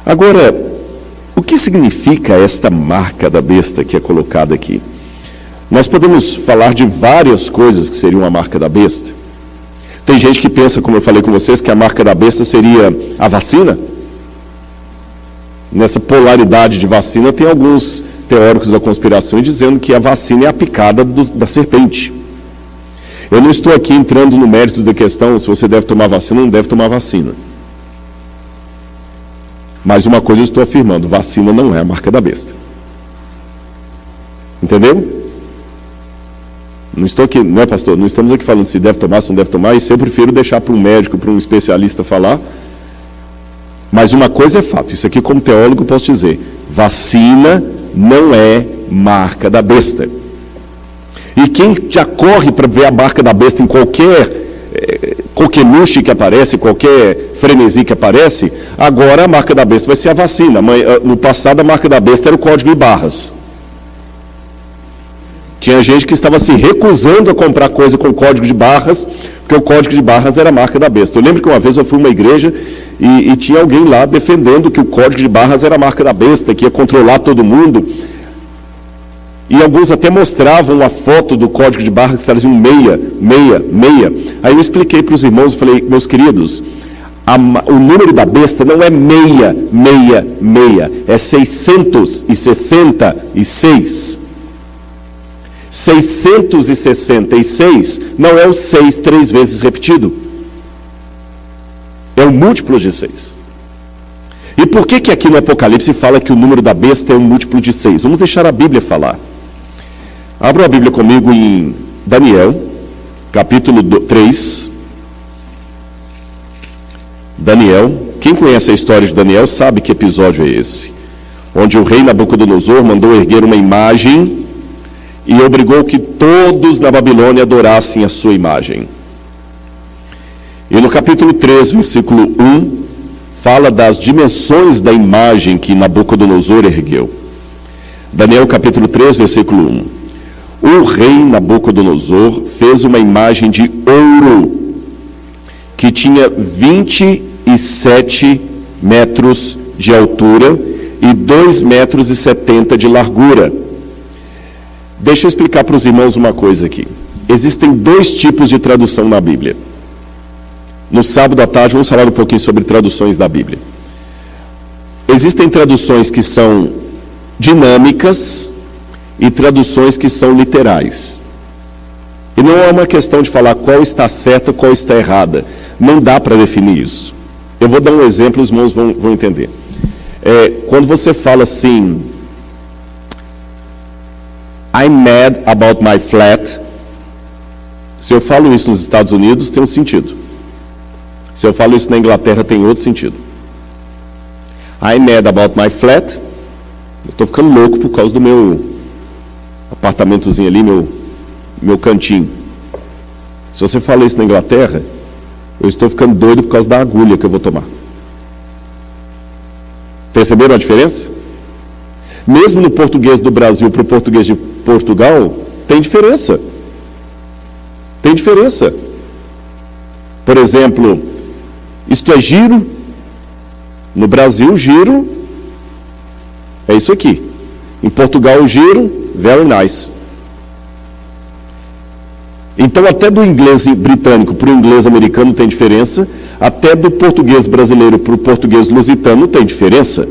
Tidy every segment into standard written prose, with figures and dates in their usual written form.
Agora, o que significa esta marca da besta que é colocada aqui? Nós podemos falar de várias coisas que seriam a marca da besta. Tem gente que pensa, como eu falei com vocês, que a marca da besta seria a vacina. Nessa polaridade de vacina, tem alguns teóricos da conspiração dizendo que a vacina é a picada da serpente. Eu não estou aqui entrando no mérito da questão se você deve tomar vacina ou não deve tomar vacina. Mas uma coisa eu estou afirmando, vacina não é a marca da besta. Entendeu? Não estou aqui, não é, pastor? Não estamos aqui falando se deve tomar, se não deve tomar, isso eu prefiro deixar para um médico, para um especialista falar. Mas uma coisa é fato, isso aqui como teólogo eu posso dizer, vacina não é marca da besta. E quem já corre para ver a marca da besta em qualquer coqueluche que aparece, qualquer frenesi que aparece, agora a marca da besta vai ser a vacina. No passado a marca da besta era o código de barras. Tinha gente que estava se recusando a comprar coisa com código de barras, porque o código de barras era a marca da besta. Eu lembro que uma vez eu fui a uma igreja e tinha alguém lá defendendo que o código de barras era a marca da besta, que ia controlar todo mundo. E alguns até mostravam a foto do código de barras que traziam meia. Aí eu expliquei para os irmãos, eu falei, meus queridos, o número da besta não é 666, é 666. 666 não é o 6 3 vezes repetido. É um múltiplo de 6. E por que aqui no Apocalipse fala que o número da besta é um múltiplo de 6? Vamos deixar a Bíblia falar. Abra a Bíblia comigo em Daniel, capítulo 3. Daniel, quem conhece a história de Daniel sabe que episódio é esse. Onde o rei Nabucodonosor mandou erguer uma imagem e obrigou que todos na Babilônia adorassem a sua imagem. E no capítulo 3, versículo 1, fala das dimensões da imagem que Nabucodonosor ergueu. Daniel capítulo 3, versículo 1. O rei Nabucodonosor fez uma imagem de ouro que tinha 27 metros de altura e 2,70 metros de largura. Deixa eu explicar para os irmãos uma coisa aqui. Existem dois tipos de tradução na Bíblia. No sábado à tarde vamos falar um pouquinho sobre traduções da Bíblia. Existem traduções que são dinâmicas e traduções que são literais. E não é uma questão de falar qual está certa, qual está errada. Não dá para definir isso. Eu vou dar um exemplo, os irmãos vão entender. Quando você fala assim, I'm mad about my flat. Se eu falo isso nos Estados Unidos, tem um sentido. Se eu falo isso na Inglaterra, tem outro sentido. I'm mad about my flat. Eu estou ficando louco por causa do meu apartamentozinho ali, meu cantinho. Se você fala isso na Inglaterra, eu estou ficando doido por causa da agulha que eu vou tomar. Perceberam a diferença? Mesmo no português do Brasil para o português de Portugal, tem diferença. Tem diferença. Por exemplo, isto é giro. No Brasil, giro é isso aqui. Em Portugal, giro, very nice. Então, até do inglês britânico para o inglês americano tem diferença. Até do português brasileiro para o português lusitano tem diferença.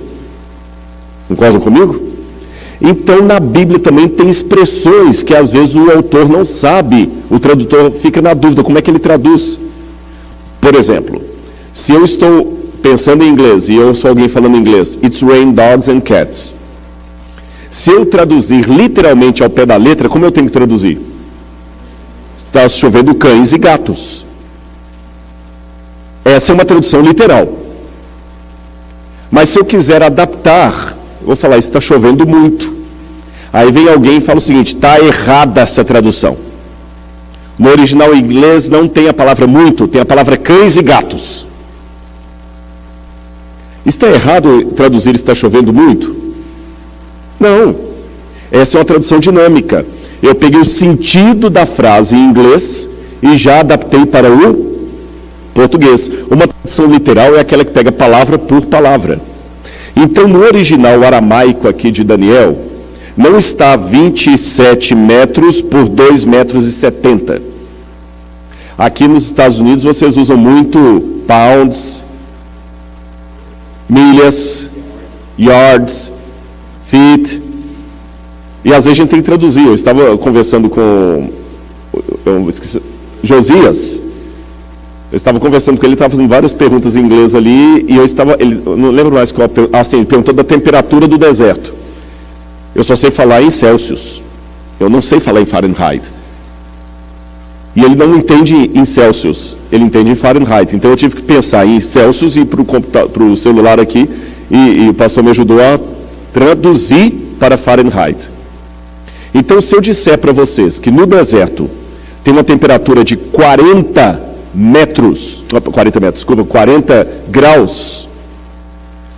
Concordam comigo? Então, na Bíblia também tem expressões que às vezes o autor não sabe, o tradutor fica na dúvida, como é que ele traduz? Por exemplo, se eu estou pensando em inglês e eu sou alguém falando inglês, it's rain dogs and cats. Se eu traduzir literalmente ao pé da letra, como eu tenho que traduzir? Está chovendo cães e gatos. Essa é uma tradução literal. Mas se eu quiser adaptar, eu vou falar, está chovendo muito. Aí vem alguém e fala o seguinte, está errada essa tradução. No original inglês não tem a palavra muito, tem a palavra cães e gatos. Está errado traduzir está chovendo muito? Não. Essa é uma tradução dinâmica. Eu peguei o sentido da frase em inglês e já adaptei para o português. Uma tradução literal é aquela que pega palavra por palavra. Então, no original aramaico aqui de Daniel, não está 27 metros por 2 metros e 70. Aqui nos Estados Unidos vocês usam muito pounds, milhas, yards, feet. E às vezes a gente tem que traduzir. Eu estava conversando com Josias. Eu estava conversando com ele, estava fazendo várias perguntas em inglês ali, e ele não lembro mais qual, assim, ele perguntou da temperatura do deserto. Eu só sei falar em Celsius. Eu não sei falar em Fahrenheit. E ele não entende em Celsius, ele entende em Fahrenheit. Então eu tive que pensar em Celsius e para o celular aqui, e o pastor me ajudou a traduzir para Fahrenheit. Então, se eu disser para vocês que no deserto tem uma temperatura de 40 graus,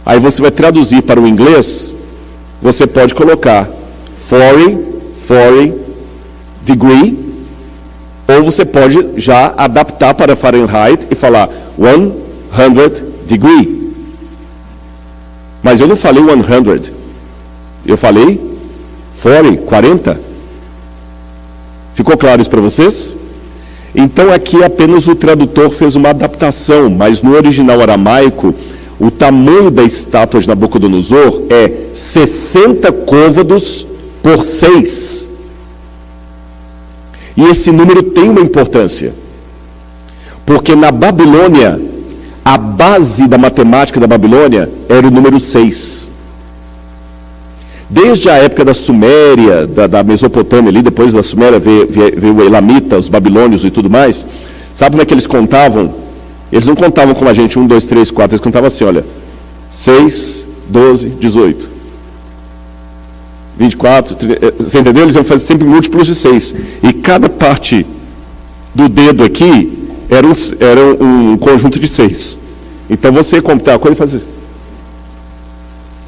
aí você vai traduzir para o inglês, você pode colocar 40 degree, ou você pode já adaptar para Fahrenheit e falar 100 degree. Mas eu não falei 100, eu falei 40. Ficou claro isso para vocês? Então aqui apenas o tradutor fez uma adaptação, mas no original aramaico, o tamanho da estátua de Nabucodonosor é 60 côvados por 6. E esse número tem uma importância, porque na Babilônia, a base da matemática da Babilônia era o número 6. Desde a época da Suméria, da Mesopotâmia ali, depois da Suméria veio o Elamita, os babilônios e tudo mais. Sabe como é que eles contavam? Eles não contavam como a gente, 1, 2, 3, 4, eles contavam assim, olha, 6, 12, 18, 24, 30, você entendeu? Eles iam fazer sempre múltiplos de 6. E cada parte do dedo aqui era um conjunto de 6. Então você contar a coisa e fazer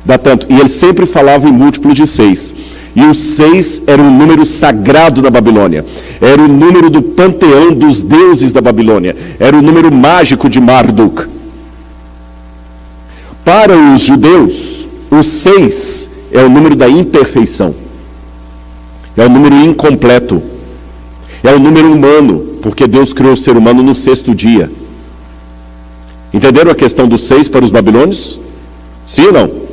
dá tanto. E eles sempre falavam em múltiplos de 6. E o 6 era um número sagrado da Babilônia. Era o número do panteão dos deuses da Babilônia. Era o número mágico de Marduk. Para os judeus, o 6 é o número da imperfeição. É o número incompleto. É o número humano, porque Deus criou o ser humano no 6º dia. Entenderam a questão do 6 para os babilônios? Sim ou não?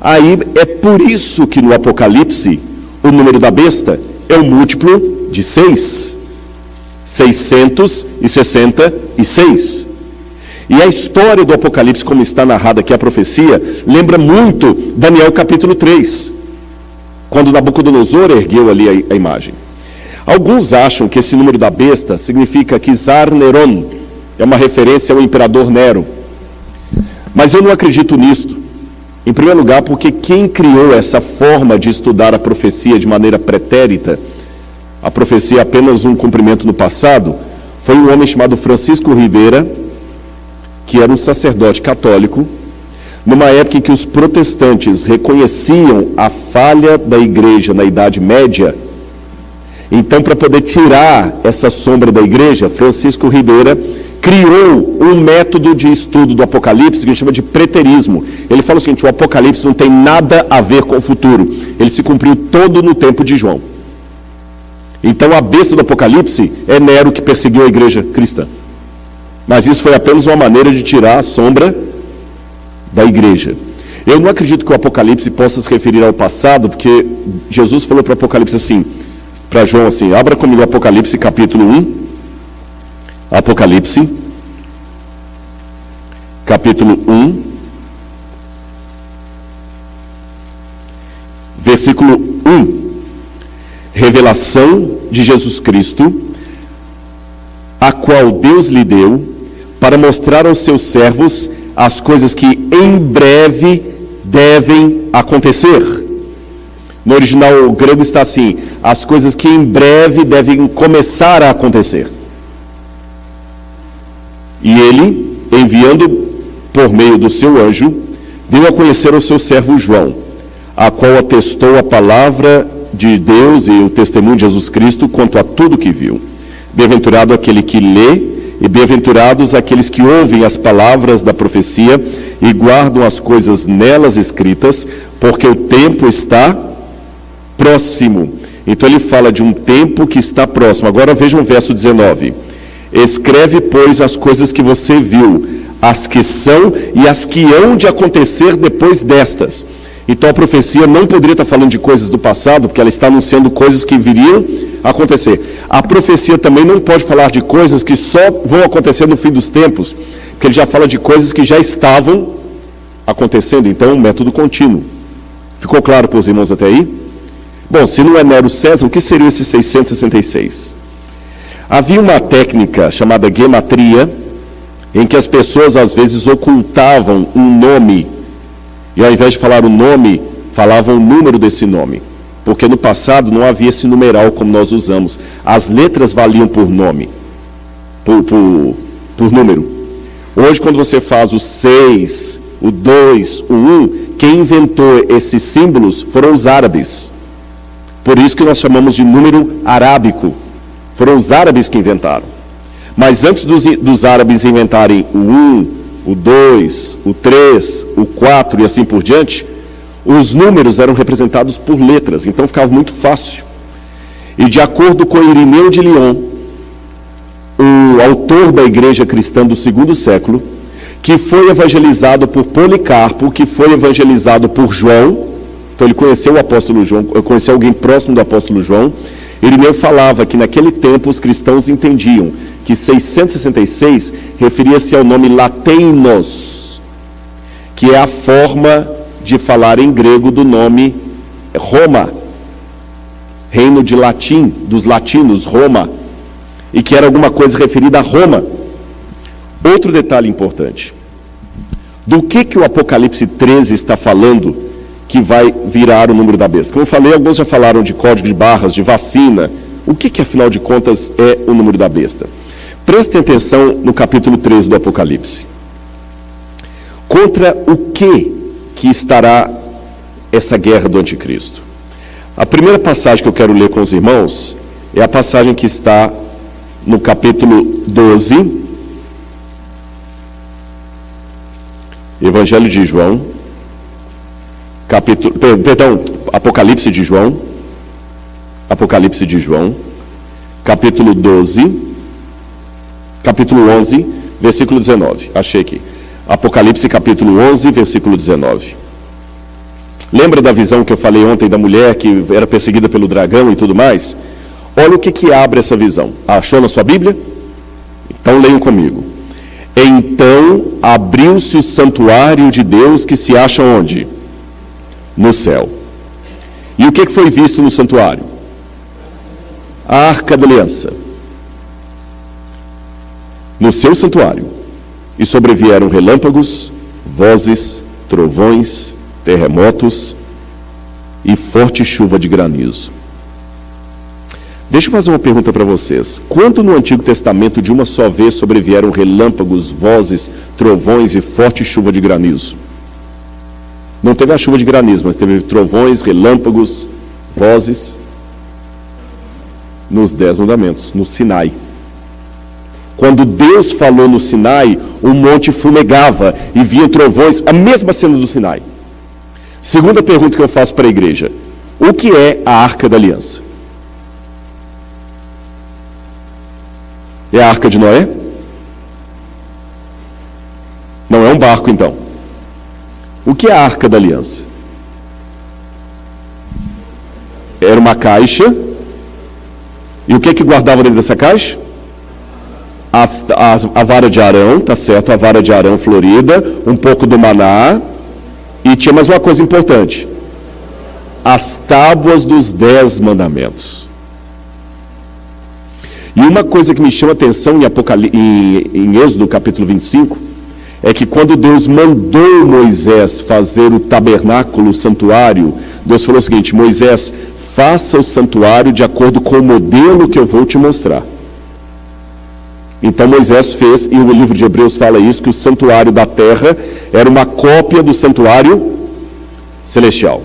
Aí é por isso que no Apocalipse, o número da besta é o múltiplo de 6. 666. E a história do Apocalipse, como está narrada aqui a profecia, lembra muito Daniel capítulo 3, quando Nabucodonosor ergueu ali a imagem. Alguns acham que esse número da besta significa Kizar Neron, é uma referência ao imperador Nero. Mas eu não acredito nisto. Em primeiro lugar, porque quem criou essa forma de estudar a profecia de maneira pretérita, a profecia é apenas um cumprimento no passado, foi um homem chamado Francisco Rivera, que era um sacerdote católico, numa época em que os protestantes reconheciam a falha da igreja na Idade Média. Então, para poder tirar essa sombra da igreja, Francisco Rivera criou um método de estudo do Apocalipse que a gente chama de preterismo. Ele fala o seguinte: o Apocalipse não tem nada a ver com o futuro. Ele se cumpriu todo no tempo de João. Então a besta do Apocalipse é Nero, que perseguiu a igreja cristã. Mas isso foi apenas uma maneira de tirar a sombra da igreja. Eu não acredito que o Apocalipse possa se referir ao passado, porque Jesus falou para o Apocalipse assim, para João assim, abra comigo o Apocalipse capítulo 1. Apocalipse, capítulo 1, versículo 1. Revelação de Jesus Cristo, a qual Deus lhe deu, para mostrar aos seus servos as coisas que em breve devem acontecer. No original grego está assim, as coisas que em breve devem começar a acontecer. E ele, enviando por meio do seu anjo, deu a conhecer ao seu servo João, a qual atestou a palavra de Deus e o testemunho de Jesus Cristo quanto a tudo que viu. Bem-aventurado aquele que lê E bem-aventurados aqueles que ouvem as palavras da profecia e guardam as coisas nelas escritas, porque o tempo está próximo. Então ele fala de um tempo que está próximo. Agora vejam o verso 19. Escreve, pois, as coisas que você viu, as que são e as que hão de acontecer depois destas. Então a profecia não poderia estar falando de coisas do passado, porque ela está anunciando coisas que viriam a acontecer. A profecia também não pode falar de coisas que só vão acontecer no fim dos tempos, porque ele já fala de coisas que já estavam acontecendo. Então, um método contínuo. Ficou claro para os irmãos até aí? Bom, se não é Nero César, o que seria esse 666? Havia uma técnica chamada gematria, em que as pessoas às vezes ocultavam um nome, e ao invés de falar o nome, falavam o número desse nome. Porque no passado não havia esse numeral como nós usamos. As letras valiam por nome, por número. Hoje, quando você faz o 6, o 2, o 1, quem inventou esses símbolos foram os árabes. Por isso que nós chamamos de número arábico. Foram os árabes que inventaram. Mas antes dos árabes inventarem o 1, o 2, o 3, o 4 e assim por diante, os números eram representados por letras, então ficava muito fácil. E de acordo com Irineu de Lyon, o autor da igreja cristã do segundo século, que foi evangelizado por Policarpo, que foi evangelizado por João, então ele conheceu o apóstolo João, conheceu alguém próximo do apóstolo João. Irineu falava que naquele tempo os cristãos entendiam que 666 referia-se ao nome lateinos, que é a forma de falar em grego do nome Roma, reino de latim, dos latinos, Roma, e que era alguma coisa referida a Roma. Outro detalhe importante, do que o Apocalipse 13 está falando que vai virar o número da besta? Como eu falei, alguns já falaram de código de barras, de vacina. O que afinal de contas é o número da besta? Prestem atenção no capítulo 13 do Apocalipse. Contra o que estará essa guerra do anticristo? A primeira passagem que eu quero ler com os irmãos é a passagem que está no capítulo 12, Evangelho de João, Apocalipse de João, capítulo 12, capítulo 11, versículo 19. Achei aqui. Apocalipse, capítulo 11, versículo 19. Lembra da visão que eu falei ontem da mulher que era perseguida pelo dragão e tudo mais? Olha o que abre essa visão. Achou na sua Bíblia? Então leiam comigo. Então abriu-se o santuário de Deus que se acha onde? No céu. E o que foi visto no santuário? A Arca da Aliança. No seu santuário. E sobrevieram relâmpagos, vozes, trovões, terremotos e forte chuva de granizo. Deixa eu fazer uma pergunta para vocês. Quando no Antigo Testamento de uma só vez sobrevieram relâmpagos, vozes, trovões e forte chuva de granizo? Não teve a chuva de granizo, mas teve trovões, relâmpagos, vozes nos 10 mandamentos, no Sinai. Quando Deus falou no Sinai, o monte fumegava e vinha trovões, a mesma cena do Sinai. Segunda pergunta que eu faço para a igreja: o que é a Arca da Aliança? É a Arca de Noé? Não é um barco, então. O que é a Arca da Aliança? Era uma caixa. E o que guardava dentro dessa caixa? A vara de Arão, tá certo? A vara de Arão florida, um pouco do maná. E tinha mais uma coisa importante: as tábuas dos 10 mandamentos. E uma coisa que me chama a atenção em Êxodo capítulo 25, é que quando Deus mandou Moisés fazer o tabernáculo, o santuário, Deus falou o seguinte: Moisés, faça o santuário de acordo com o modelo que eu vou te mostrar. Então Moisés fez, e o livro de Hebreus fala isso, que o santuário da terra era uma cópia do santuário celestial.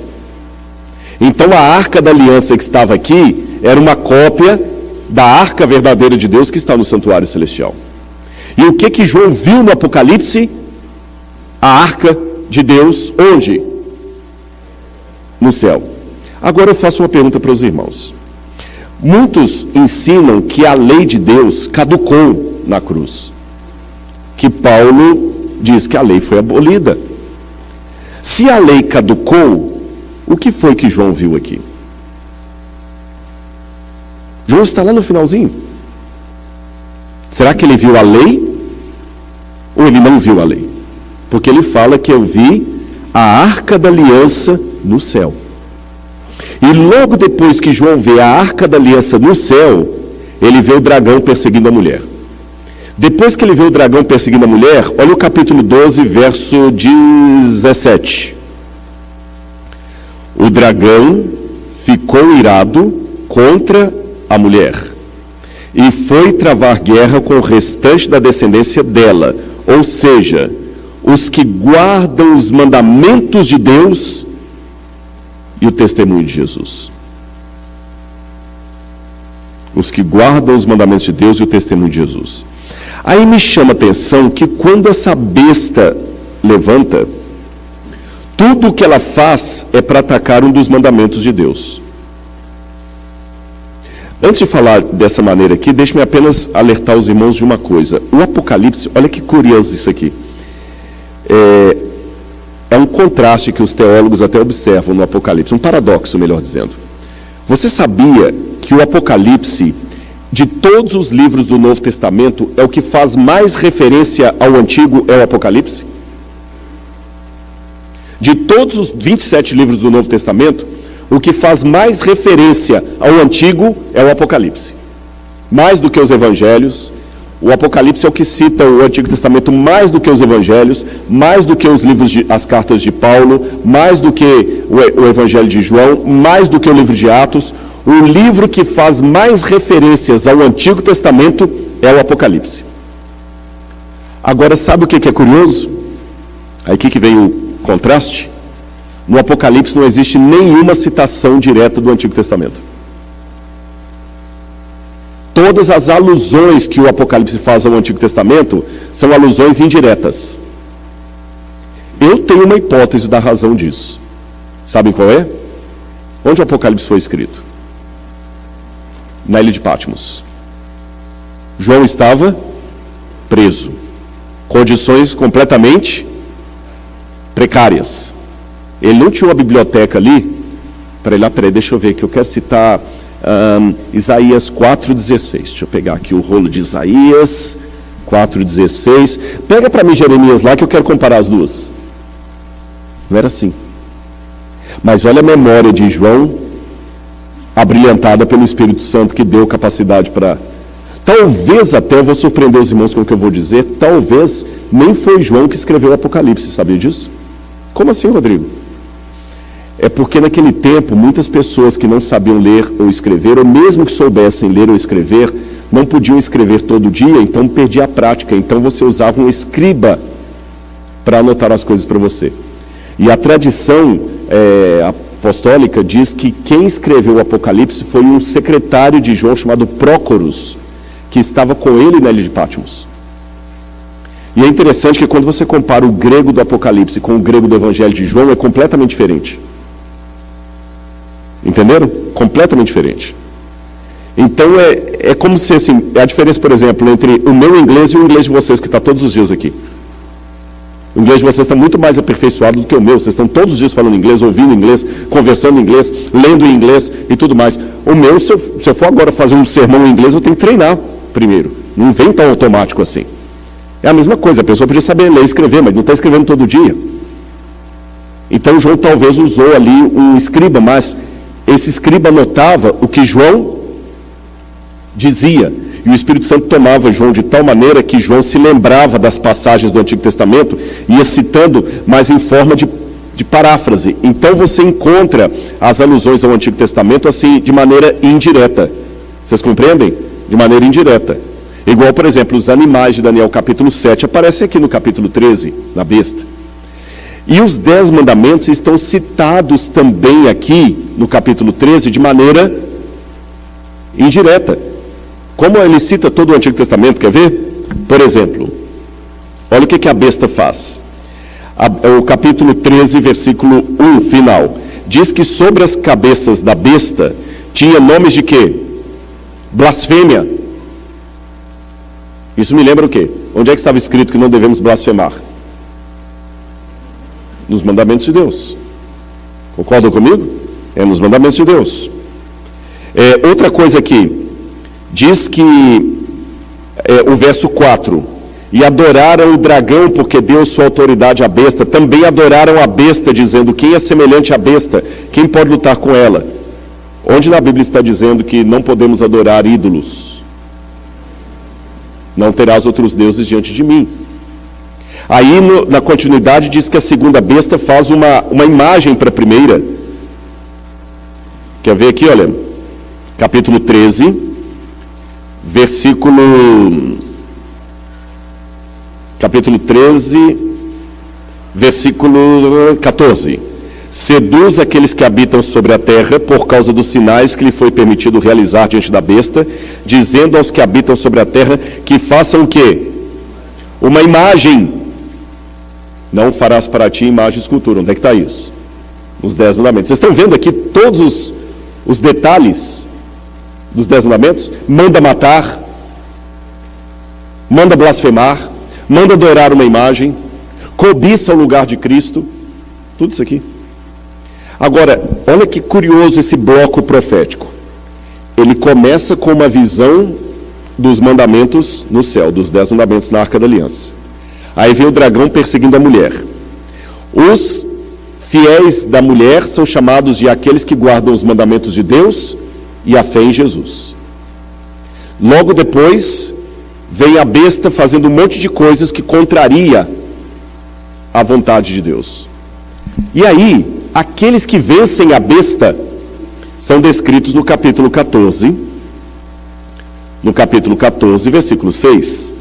Então a Arca da Aliança que estava aqui era uma cópia da Arca verdadeira de Deus que está no santuário celestial. E o que João viu no Apocalipse? A arca de Deus, onde? No céu. Agora eu faço uma pergunta para os irmãos. Muitos ensinam que a lei de Deus caducou na cruz. Que Paulo diz que a lei foi abolida. Se a lei caducou, o que foi que João viu aqui? João está lá no finalzinho. Será que ele viu a lei? Ou ele não viu a lei? Porque ele fala que eu vi a arca da aliança no céu. E logo depois que João vê a arca da aliança no céu, ele vê o dragão perseguindo a mulher. Depois que ele vê o dragão perseguindo a mulher, olha o capítulo 12, verso 17. O dragão ficou irado contra a mulher e foi travar guerra com o restante da descendência dela, ou seja, os que guardam os mandamentos de Deus e o testemunho de Jesus. Os que guardam os mandamentos de Deus e o testemunho de Jesus. Aí me chama a atenção que quando essa besta levanta, tudo o que ela faz é para atacar um dos mandamentos de Deus. Antes de falar dessa maneira aqui, deixe-me apenas alertar os irmãos de uma coisa. O Apocalipse, olha que curioso isso aqui. É um contraste que os teólogos até observam no Apocalipse, um paradoxo, melhor dizendo. Você sabia que o Apocalipse, de todos os livros do Novo Testamento, é o que faz mais referência ao Antigo, é o Apocalipse? De todos os 27 livros do Novo Testamento, o que faz mais referência ao Antigo é o Apocalipse. Mais do que os Evangelhos, o Apocalipse é o que cita o Antigo Testamento mais do que os Evangelhos, mais do que os livros, as cartas de Paulo, mais do que o Evangelho de João, mais do que o livro de Atos. O livro que faz mais referências ao Antigo Testamento é o Apocalipse. Agora, sabe o que é curioso? Aí que vem o contraste. No Apocalipse não existe nenhuma citação direta do Antigo Testamento. Todas as alusões que o Apocalipse faz ao Antigo Testamento são alusões indiretas. Eu tenho uma hipótese da razão disso. Sabem qual é? Onde o Apocalipse foi escrito? Na ilha de Patmos. João estava preso. Condições completamente precárias. Ele não tinha uma biblioteca ali. Peraí, deixa eu ver aqui. Eu quero citar Isaías 4,16. Deixa eu pegar aqui o rolo de Isaías 4,16. Pega para mim Jeremias lá que eu quero comparar as duas. Não era assim. Mas olha a memória de João, abrilhantada pelo Espírito Santo, que deu capacidade para... Talvez até, eu vou surpreender os irmãos com o que eu vou dizer, talvez nem foi João que escreveu o Apocalipse, sabia disso? Como assim, Rodrigo? É porque naquele tempo, muitas pessoas que não sabiam ler ou escrever, ou mesmo que soubessem ler ou escrever, não podiam escrever todo dia, então perdia a prática. Então você usava um escriba para anotar as coisas para você. E a tradição apostólica diz que quem escreveu o Apocalipse foi um secretário de João chamado Prócoros, que estava com ele na ilha de Patmos. E é interessante que quando você compara o grego do Apocalipse com o grego do Evangelho de João, é completamente diferente. Entenderam? Completamente diferente. Então é como se assim, a diferença, por exemplo, entre o meu inglês e o inglês de vocês, que está todos os dias aqui. O inglês de vocês está muito mais aperfeiçoado do que o meu. Vocês estão todos os dias falando inglês, ouvindo inglês, conversando em inglês, lendo em inglês e tudo mais. O meu, se eu for agora fazer um sermão em inglês, eu tenho que treinar primeiro. Não vem tão automático assim. É a mesma coisa, a pessoa podia saber ler e escrever, mas não está escrevendo todo dia. Então João talvez usou ali um escriba, mas esse escriba anotava o que João dizia. E o Espírito Santo tomava João de tal maneira que João se lembrava das passagens do Antigo Testamento e ia citando, mas em forma de paráfrase. Então você encontra as alusões ao Antigo Testamento assim, de maneira indireta. Vocês compreendem? De maneira indireta. Igual, por exemplo, os animais de Daniel capítulo 7 aparecem aqui no capítulo 13, na besta. E os 10 mandamentos estão citados também aqui no capítulo 13 de maneira indireta. Como ele cita todo o Antigo Testamento, quer ver? Por exemplo, olha o que a besta faz. O capítulo 13, versículo 1, final. Diz que sobre as cabeças da besta tinha nomes de quê? Blasfêmia. Isso me lembra o quê? Onde é que estava escrito que não devemos blasfemar? Nos mandamentos de Deus. Concordam comigo? É nos mandamentos de Deus. Outra coisa aqui, diz que o verso 4, e adoraram o dragão porque deu sua autoridade à besta, também adoraram a besta, dizendo, quem é semelhante à besta? Quem pode lutar com ela? Onde na Bíblia está dizendo que não podemos adorar ídolos? Não terás outros deuses diante de mim. Aí na continuidade diz que a segunda besta faz uma imagem para a primeira. Quer ver aqui, olha, capítulo 13, capítulo 13, versículo 14. Seduz aqueles que habitam sobre a terra por causa dos sinais que lhe foi permitido realizar diante da besta, dizendo aos que habitam sobre a terra que façam o quê? Uma imagem. Não farás para ti imagem e escultura. Onde é que está isso? Nos 10 mandamentos. Vocês estão vendo aqui todos os detalhes dos 10 mandamentos? Manda matar, manda blasfemar, manda adorar uma imagem, cobiça o lugar de Cristo, tudo isso aqui. Agora, olha que curioso esse bloco profético. Ele começa com uma visão dos mandamentos no céu, dos 10 mandamentos na Arca da Aliança. Aí vem o dragão perseguindo a mulher. Os fiéis da mulher são chamados de aqueles que guardam os mandamentos de Deus e a fé em Jesus. Logo depois, vem a besta fazendo um monte de coisas que contraria a vontade de Deus. E aí, aqueles que vencem a besta são descritos no capítulo 14. No capítulo 14, versículo 6,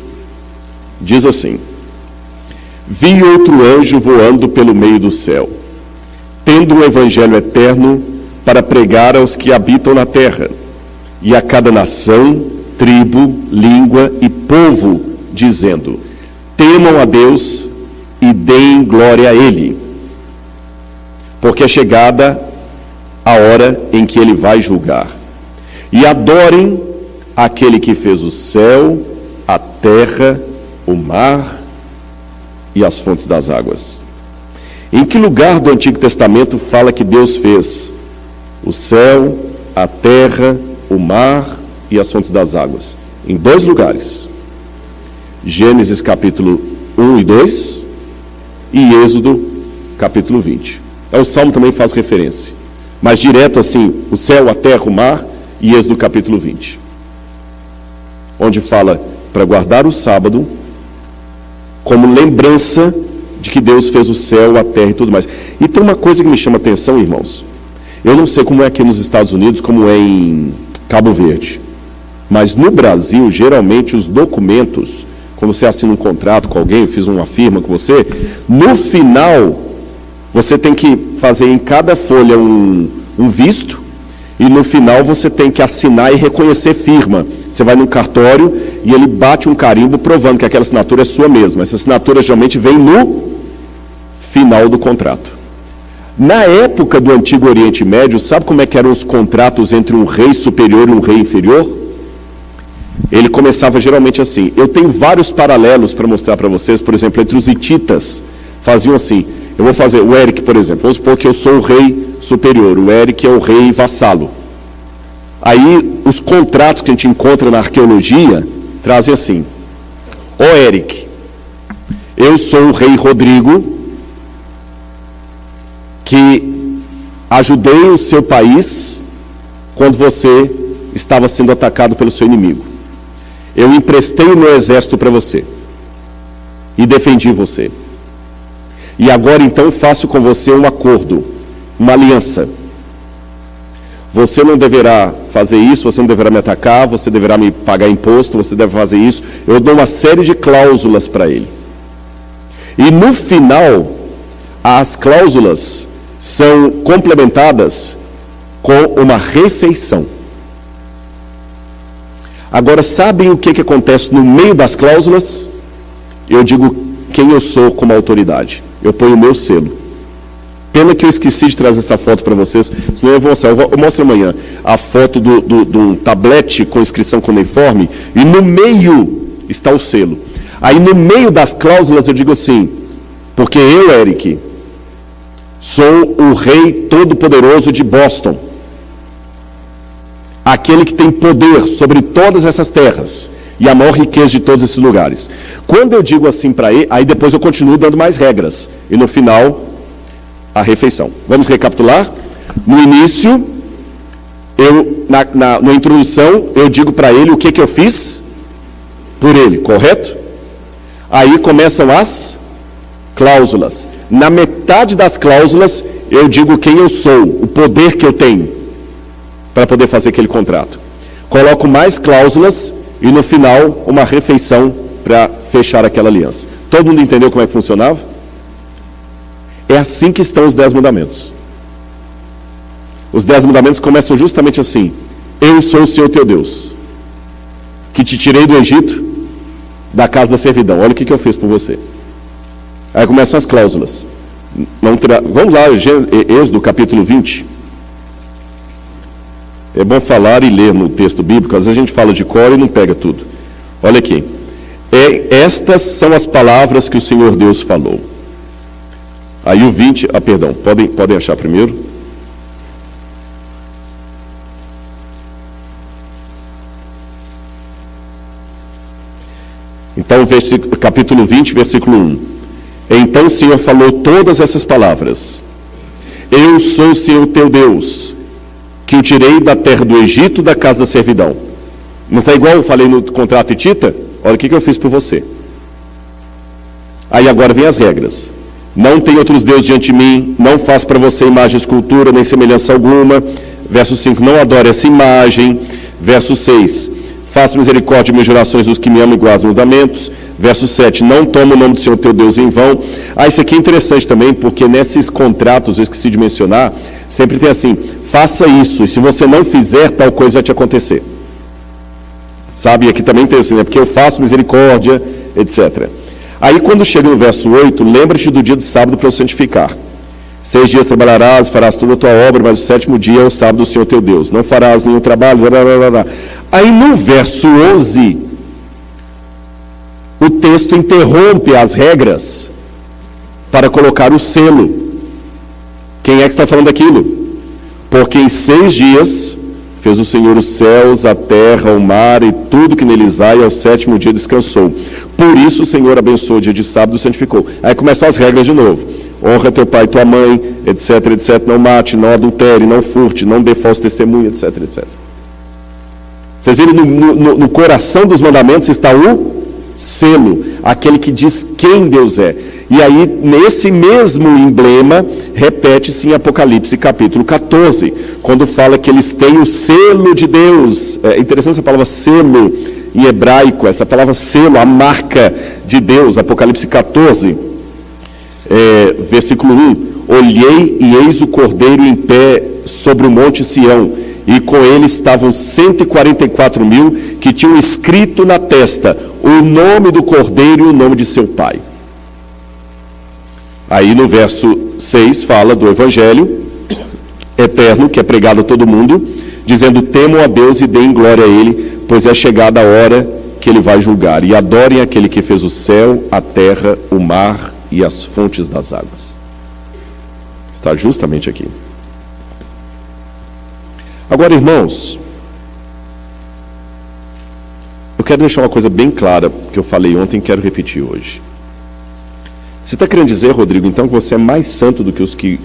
diz assim: vi outro anjo voando pelo meio do céu, tendo um evangelho eterno para pregar aos que habitam na terra, e a cada nação, tribo, língua e povo, dizendo: temam a Deus e deem glória a Ele, porque é chegada a hora em que Ele vai julgar. E adorem aquele que fez o céu, a terra, o mar e as fontes das águas. Em que lugar do Antigo Testamento fala que Deus fez o céu, a terra, o mar e as fontes das águas? Em 2 lugares. Gênesis capítulo 1 e 2 e Êxodo capítulo 20. O Salmo também faz referência, mas direto assim, o céu, a terra, o mar e Êxodo capítulo 20. Onde fala para guardar o sábado como lembrança de que Deus fez o céu, a terra e tudo mais. E tem uma coisa que me chama a atenção, irmãos. Eu não sei como é aqui nos Estados Unidos, como é em Cabo Verde. Mas no Brasil, geralmente, os documentos, quando você assina um contrato com alguém, fiz uma firma com você, no final, você tem que fazer em cada folha um visto, e no final você tem que assinar e reconhecer firma. Você vai num cartório e ele bate um carimbo provando que aquela assinatura é sua mesma. Essa assinatura geralmente vem no final do contrato. Na época do Antigo Oriente Médio, sabe como é que eram os contratos entre um rei superior e um rei inferior? Ele começava geralmente assim. Eu tenho vários paralelos para mostrar para vocês. Por exemplo, entre os hititas, faziam assim. Eu vou fazer, o Eric, por exemplo, vamos supor que eu sou o rei superior, o Eric é o rei vassalo. Aí, os contratos que a gente encontra na arqueologia, trazem assim: ó Eric, eu sou o rei Rodrigo, que ajudei o seu país quando você estava sendo atacado pelo seu inimigo. Eu emprestei o meu exército para você e defendi você. E agora então faço com você um acordo, uma aliança. Você não deverá fazer isso, você não deverá me atacar, você deverá me pagar imposto, você deve fazer isso. Eu dou uma série de cláusulas para ele. E no final, as cláusulas são complementadas com uma refeição. Agora, sabem o que acontece no meio das cláusulas? Eu digo quem eu sou como autoridade. Eu ponho o meu selo. Pena que eu esqueci de trazer essa foto para vocês, senão eu vou mostrar. Eu mostro amanhã a foto de um tablete com inscrição cuneiforme, e no meio está o selo. Aí no meio das cláusulas eu digo assim, porque eu, Eric, sou o rei todo-poderoso de Boston, aquele que tem poder sobre todas essas terras e a maior riqueza de todos esses lugares. Quando eu digo assim para ele, aí depois eu continuo dando mais regras, e no final, a refeição. Vamos recapitular? No início, na introdução, eu digo para ele o que eu fiz por ele, correto? Aí começam as cláusulas. Na metade das cláusulas, eu digo quem eu sou, o poder que eu tenho para poder fazer aquele contrato. Coloco mais cláusulas e no final uma refeição para fechar aquela aliança. Todo mundo entendeu como é que funcionava? É assim que estão os 10 mandamentos. Os 10 mandamentos começam justamente assim: eu sou o Senhor teu Deus, que te tirei do Egito, da casa da servidão. Olha o que eu fiz por você. Aí começam as cláusulas. Vamos lá, Êxodo capítulo 20. É bom falar e ler no texto bíblico, às vezes a gente fala de cor e não pega tudo. Olha aqui. Estas são as palavras que o Senhor Deus falou. Aí o 20, perdão, podem achar primeiro. Então, capítulo 20, versículo 1. Então o Senhor falou todas essas palavras. Eu sou o Senhor teu Deus, que o tirei da terra do Egito, da casa da servidão. Não está igual eu falei no contrato hitita? Olha o que eu fiz por você. Aí agora vem as regras. Não tem outros deuses diante de mim, não faça para você imagem, escultura, nem semelhança alguma. Verso 5, não adore essa imagem. Verso 6, faça misericórdia e minhas orações dos que me amam e guardam os mandamentos. Verso 7, não toma o nome do Senhor teu Deus em vão. Isso aqui é interessante também, porque nesses contratos, eu esqueci de mencionar, sempre tem assim, faça isso, e se você não fizer, tal coisa vai te acontecer. Sabe, aqui também tem assim, porque eu faço misericórdia, etc. Aí quando chega no verso 8, lembra-te do dia de sábado para o santificar. 6 dias trabalharás, farás toda a tua obra, mas o 7º dia é o sábado do Senhor teu Deus. Não farás nenhum trabalho, Aí no verso 11, o texto interrompe as regras para colocar o selo. Quem é que está falando aquilo? Porque em 6 dias fez o Senhor os céus, a terra, o mar e tudo que neles há, e ao 7º dia descansou. Por isso o Senhor abençoou o dia de sábado e santificou. Aí começam as regras de novo. Honra teu pai e tua mãe, etc, etc. Não mate, não adultere, não furte, não dê falso testemunho, etc, etc. Vocês viram, no coração dos mandamentos está o selo, aquele que diz quem Deus é. E aí, nesse mesmo emblema, repete-se em Apocalipse capítulo 14, quando fala que eles têm o selo de Deus. É interessante essa palavra selo em hebraico, essa palavra selo, a marca de Deus. Apocalipse 14, versículo 1. Olhei e eis o Cordeiro em pé sobre o monte Sião, e com ele estavam 144 mil que tinham escrito na testa o nome do Cordeiro e o nome de seu pai. Aí no verso 6 fala do Evangelho eterno, que é pregado a todo mundo, dizendo, temam a Deus e deem glória a Ele, pois é chegada a hora que Ele vai julgar. E adorem aquele que fez o céu, a terra, o mar e as fontes das águas. Está justamente aqui. Agora, irmãos, eu quero deixar uma coisa bem clara, que eu falei ontem e quero repetir hoje. Você está querendo dizer, Rodrigo, então que você é mais santo do que os que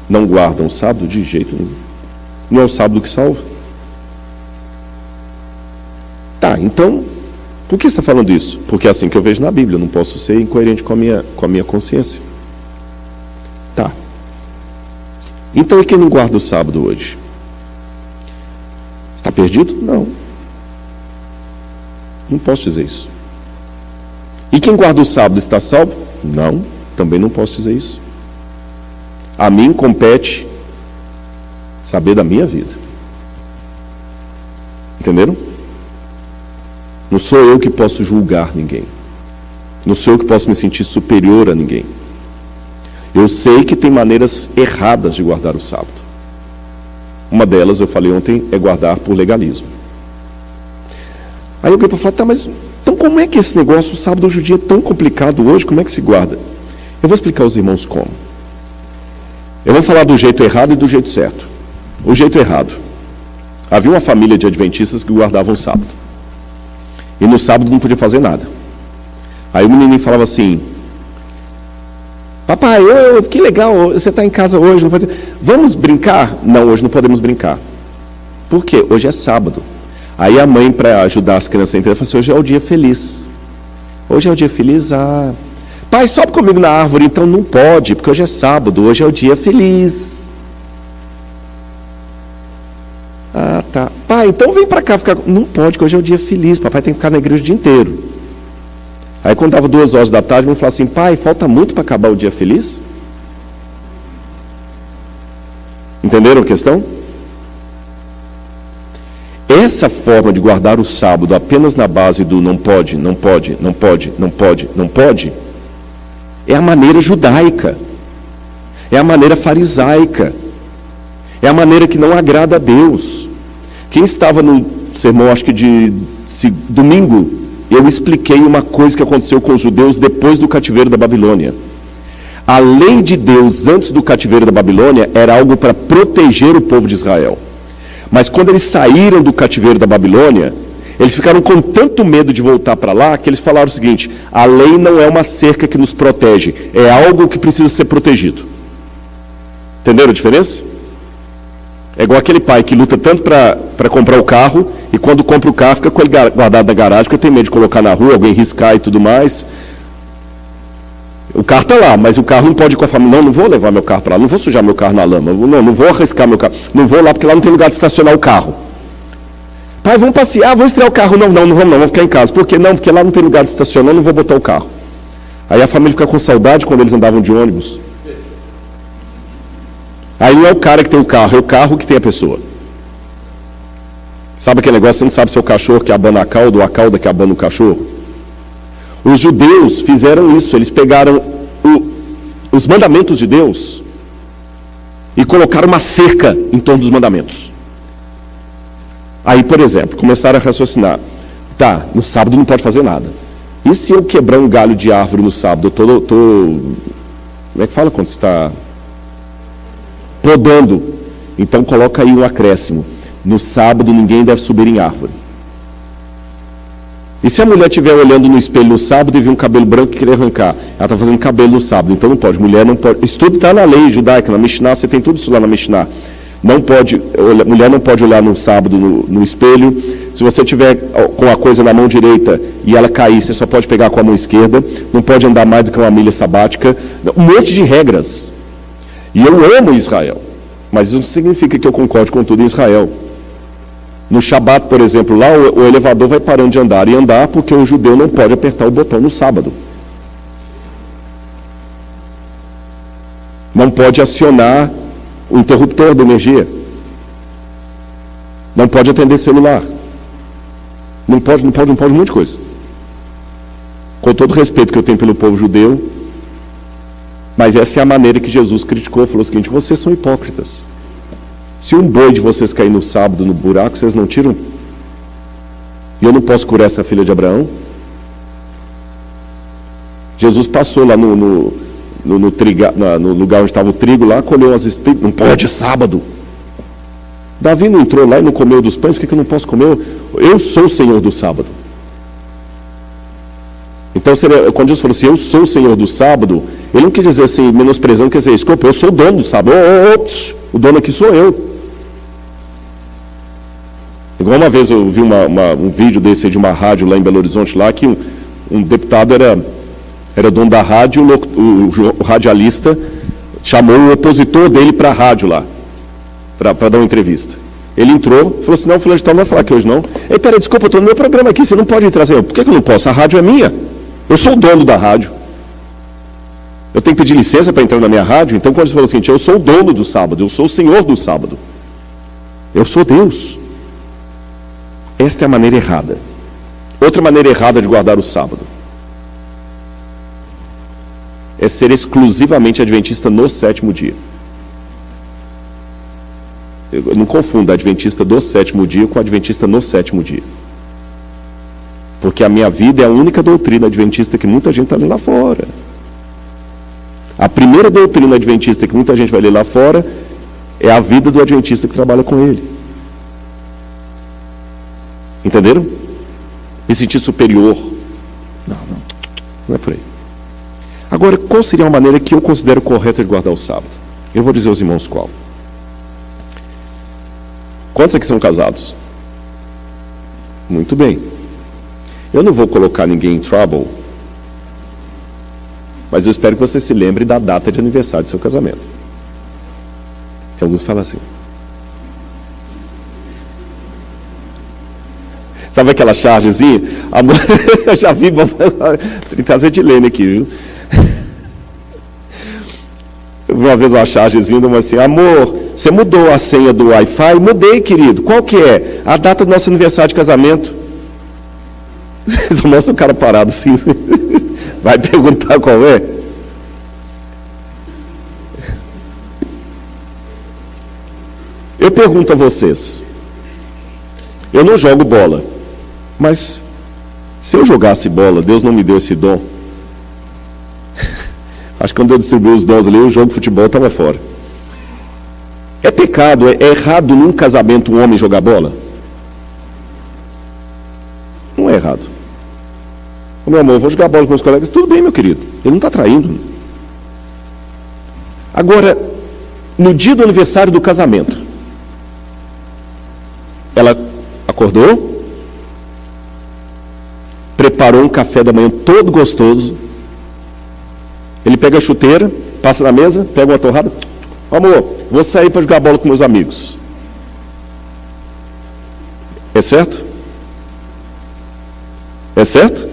não guardam o sábado? De jeito nenhum. Não é o sábado que salva? Tá, então, por que você está falando isso? Porque é assim que eu vejo na Bíblia, eu não posso ser incoerente com a minha consciência. Tá. Então, e quem não guarda o sábado hoje? Está perdido? Não. Não posso dizer isso. E quem guarda o sábado está salvo? Não, também não posso dizer isso. A mim compete saber da minha vida. Entenderam? Não sou eu que posso julgar ninguém. Não sou eu que posso me sentir superior a ninguém. Eu sei que tem maneiras erradas de guardar o sábado. Uma delas, eu falei ontem, é guardar por legalismo. Aí alguém pode falar, tá, mas então como é que esse negócio, o sábado hoje em dia é tão complicado hoje, como é que se guarda? Eu vou explicar aos irmãos como. Eu vou falar do jeito errado e do jeito certo. O jeito errado. Havia uma família de adventistas que guardavam o sábado. E no sábado não podia fazer nada. Aí o menininho falava assim, papai, que legal, você está em casa hoje, não vai ter... Vamos brincar? Não, hoje não podemos brincar. Por quê? Hoje é sábado. Aí a mãe, para ajudar as crianças a entender, falou assim, hoje é o dia feliz. Hoje é o dia feliz, pai, sobe comigo na árvore, então não pode, porque hoje é sábado, hoje é o dia feliz. Ah, tá. Pai, então vem para cá ficar... Não pode, porque hoje é o dia feliz, papai tem que ficar na igreja o dia inteiro. Aí quando dava 2 horas da tarde, eu falava assim, pai, falta muito para acabar o dia feliz? Entenderam a questão? Essa forma de guardar o sábado apenas na base do não pode, não pode, não pode, não pode, não pode, é a maneira judaica, é a maneira farisaica, é a maneira que não agrada a Deus. Quem estava no sermão, acho que de domingo, eu expliquei uma coisa que aconteceu com os judeus depois do cativeiro da Babilônia. A lei de Deus antes do cativeiro da Babilônia era algo para proteger o povo de Israel. Mas quando eles saíram do cativeiro da Babilônia, eles ficaram com tanto medo de voltar para lá, que eles falaram o seguinte, a lei não é uma cerca que nos protege, é algo que precisa ser protegido. Entenderam a diferença? É igual aquele pai que luta tanto para comprar o carro, e quando compra o carro fica com ele guardado na garagem, porque tem medo de colocar na rua, alguém riscar e tudo mais. O carro está lá, mas o carro não pode ir com a família. Não vou levar meu carro para lá, não vou sujar meu carro na lama, não vou arriscar meu carro, não vou lá porque lá não tem lugar de estacionar o carro. Pai, vamos passear, vamos estrear o carro. Não vamos ficar em casa. Por que não? Porque lá não tem lugar de estacionar, não vou botar o carro. Aí a família fica com saudade quando eles andavam de ônibus. Aí não é o cara que tem o carro, é o carro que tem a pessoa. Sabe aquele negócio, você não sabe se é o cachorro que abana a cauda ou a cauda que abana o cachorro? Os judeus fizeram isso, eles pegaram os mandamentos de Deus e colocaram uma cerca em torno dos mandamentos. Aí, por exemplo, começaram a raciocinar. Tá, no sábado não pode fazer nada. E se eu quebrar um galho de árvore no sábado? Eu tô como é que fala quando você está podando? Então coloca aí um acréscimo. No sábado ninguém deve subir em árvore. E se a mulher estiver olhando no espelho no sábado e vir um cabelo branco e querer arrancar? Ela está fazendo cabelo no sábado, então não pode. Mulher não pode. Isso tudo está na lei judaica, na Mishnah, você tem tudo isso lá na Mishnah. Não pode, mulher não pode olhar no sábado no espelho. Se você tiver com a coisa na mão direita e ela cair, você só pode pegar com a mão esquerda. Não pode andar mais do que uma milha sabática. Um monte de regras. E eu amo Israel, mas isso não significa que eu concorde com tudo em Israel. No Shabat, por exemplo, lá o elevador vai parando de andar e andar porque o judeu não pode apertar o botão no sábado. Não pode acionar o interruptor da energia. Não pode atender celular. Não pode um monte de coisa. Com todo o respeito que eu tenho pelo povo judeu, mas essa é a maneira que Jesus criticou, falou o seguinte, vocês são hipócritas. Se um boi de vocês cair no sábado no buraco, vocês não tiram? E eu não posso curar essa filha de Abraão? Jesus passou lá no lugar onde estava o trigo, lá, colheu as espigas. Não pode, é sábado. Davi não entrou lá e não comeu dos pães, por que eu não posso comer? Eu sou o Senhor do sábado. Então, quando Jesus falou assim, eu sou o Senhor do sábado, ele não quis dizer assim, menosprezando, quer dizer, desculpa, eu sou o dono do sábado. O dono aqui sou eu. Igual uma vez eu vi um vídeo desse aí de uma rádio lá em Belo Horizonte, lá que um deputado era dono da rádio, o radialista chamou o opositor dele para a rádio lá, para dar uma entrevista. Ele entrou, falou assim, não, fulano de tal não vai falar aqui hoje não. Ei, peraí, desculpa, eu estou no meu programa aqui, você não pode entrar. Assim, por que eu não posso? A rádio é minha. Eu sou o dono da rádio. Eu tenho que pedir licença para entrar na minha rádio? Então, quando ele falou o seguinte, eu sou o dono do sábado, eu sou o Senhor do sábado. Eu sou Deus. Esta é a maneira errada. Outra maneira errada de guardar o sábado é ser exclusivamente adventista no sétimo dia. Eu não confunda adventista do sétimo dia com adventista no sétimo dia. Porque a minha vida é a única doutrina adventista que muita gente está lendo lá fora. A primeira doutrina adventista que muita gente vai ler lá fora é a vida do adventista que trabalha com ele. Entenderam? Me sentir superior. Não é por aí. Agora, qual seria uma maneira que eu considero correta de guardar o sábado? Eu vou dizer aos irmãos qual. Quantos aqui são casados? Muito bem. Eu não vou colocar ninguém em trouble, mas eu espero que você se lembre da data de aniversário do seu casamento. Tem alguns que falam assim. Sabe aquela chargezinha? Eu já vi, tem que trazer de Lene aqui, viu? Uma vez uma chargezinha, uma assim, amor, você mudou a senha do Wi-Fi? Mudei, querido. Qual que é? A data do nosso aniversário de casamento. Só mostra o cara parado assim. Vai perguntar qual é? Eu pergunto a vocês. Eu não jogo bola. Mas se eu jogasse bola, Deus não me deu esse dom. Acho que quando eu distribuí os dons ali, o jogo de futebol estava fora. É pecado, é errado num casamento um homem jogar bola? Não é errado. Meu amor, eu vou jogar bola com meus colegas. Tudo bem, meu querido. Ele não está traindo. Agora, no dia do aniversário do casamento, ela acordou, preparou um café da manhã todo gostoso. Ele pega a chuteira, passa na mesa, pega uma torrada. Amor, vou sair para jogar bola com meus amigos. É certo? É certo?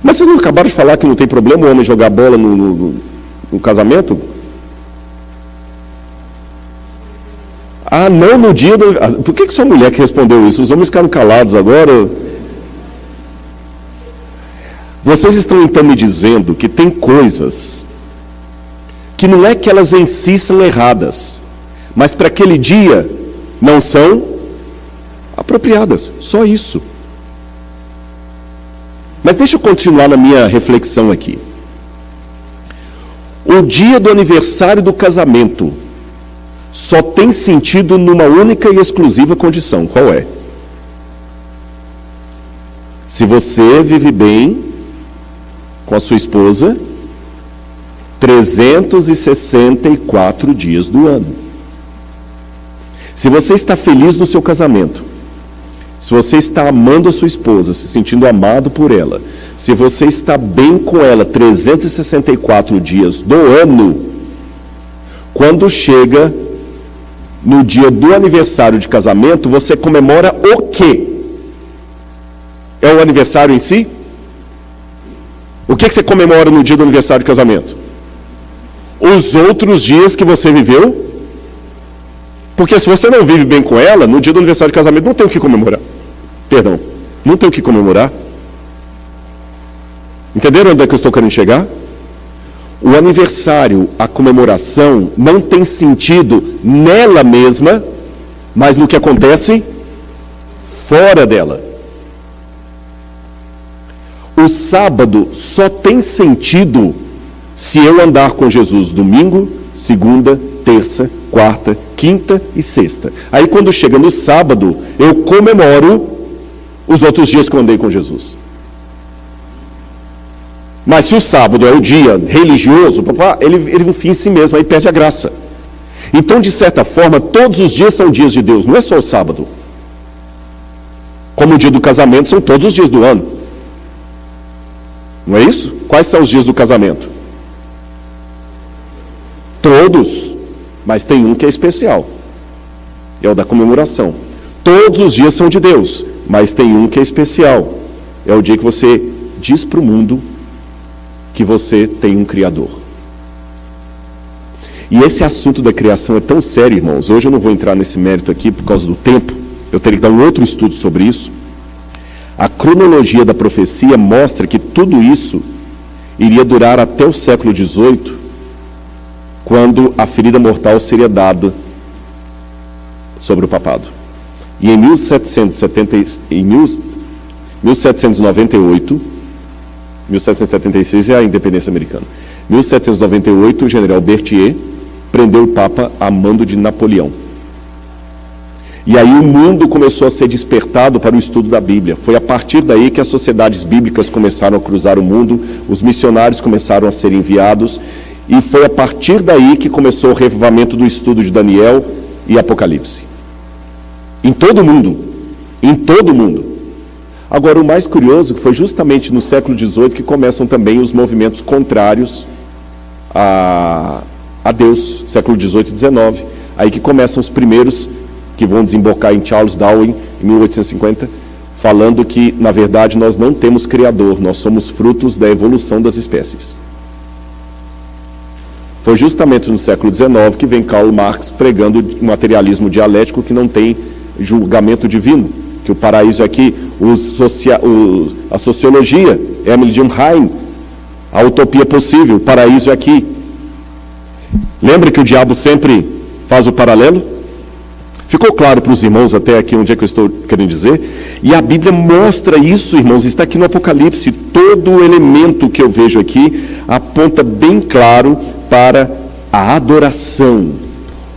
Mas vocês não acabaram de falar que não tem problema o homem jogar bola no casamento? Ah, não no dia do... Por que só a mulher que respondeu isso? Os homens ficaram calados agora. Vocês estão então me dizendo que tem coisas que não é que elas em si são erradas, mas para aquele dia não são apropriadas. Só isso. Mas deixa eu continuar na minha reflexão aqui. O dia do aniversário do casamento só tem sentido numa única e exclusiva condição. Qual é? Se você vive bem com a sua esposa 364 dias do ano. Se você está feliz no seu casamento, se você está amando a sua esposa, se sentindo amado por ela, se você está bem com ela 364 dias do ano, quando chega no dia do aniversário de casamento, você comemora o quê? É o aniversário em si? O que você comemora no dia do aniversário de casamento? Os outros dias que você viveu? Porque se você não vive bem com ela, no dia do aniversário de casamento não tem o que comemorar. Perdão, não tem o que comemorar. Entenderam onde é que eu estou querendo chegar? O aniversário, a comemoração, não tem sentido nela mesma, mas no que acontece fora dela. O sábado só tem sentido se eu andar com Jesus domingo, segunda, terça, quarta, quinta e sexta. Aí quando chega no sábado, eu comemoro os outros dias que eu andei com Jesus. Mas se o sábado é o dia religioso, ele é um fim em si mesmo, aí perde a graça. Então, de certa forma, todos os dias são dias de Deus, não é só o sábado. Como o dia do casamento são todos os dias do ano. Não é isso? Quais são os dias do casamento? Todos, mas tem um que é especial. É o da comemoração. Todos os dias são de Deus, mas tem um que é especial. É o dia que você diz para o mundo que você tem um Criador. E esse assunto da criação é tão sério, irmãos. Hoje eu não vou entrar nesse mérito aqui por causa do tempo. Eu teria que dar um outro estudo sobre isso. A cronologia da profecia mostra que tudo isso iria durar até o século XVIII, quando a ferida mortal seria dada sobre o papado. E em 1798, 1776 é a independência americana. 1798, o general Berthier prendeu o Papa a mando de Napoleão. E aí o mundo começou a ser despertado para o estudo da Bíblia. Foi a partir daí que as sociedades bíblicas começaram a cruzar o mundo, os missionários começaram a ser enviados, e foi a partir daí que começou o revivamento do estudo de Daniel e Apocalipse. Em todo o mundo. Em todo o mundo. Agora, o mais curioso foi justamente no século XVIII que começam também os movimentos contrários a Deus, século XVIII e XIX. Aí que começam os primeiros que vão desembocar em Charles Darwin, em 1850, falando que, na verdade, nós não temos Criador, nós somos frutos da evolução das espécies. Foi justamente no século XIX que vem Karl Marx pregando o materialismo dialético que não tem julgamento divino, que o paraíso é aqui, a sociologia, Emile Durkheim, a utopia possível, o paraíso é aqui. Lembra que o diabo sempre faz o paralelo? Ficou claro para os irmãos até aqui onde é que eu estou querendo dizer? E a Bíblia mostra isso, irmãos, está aqui no Apocalipse. Todo o elemento que eu vejo aqui aponta bem claro para a adoração.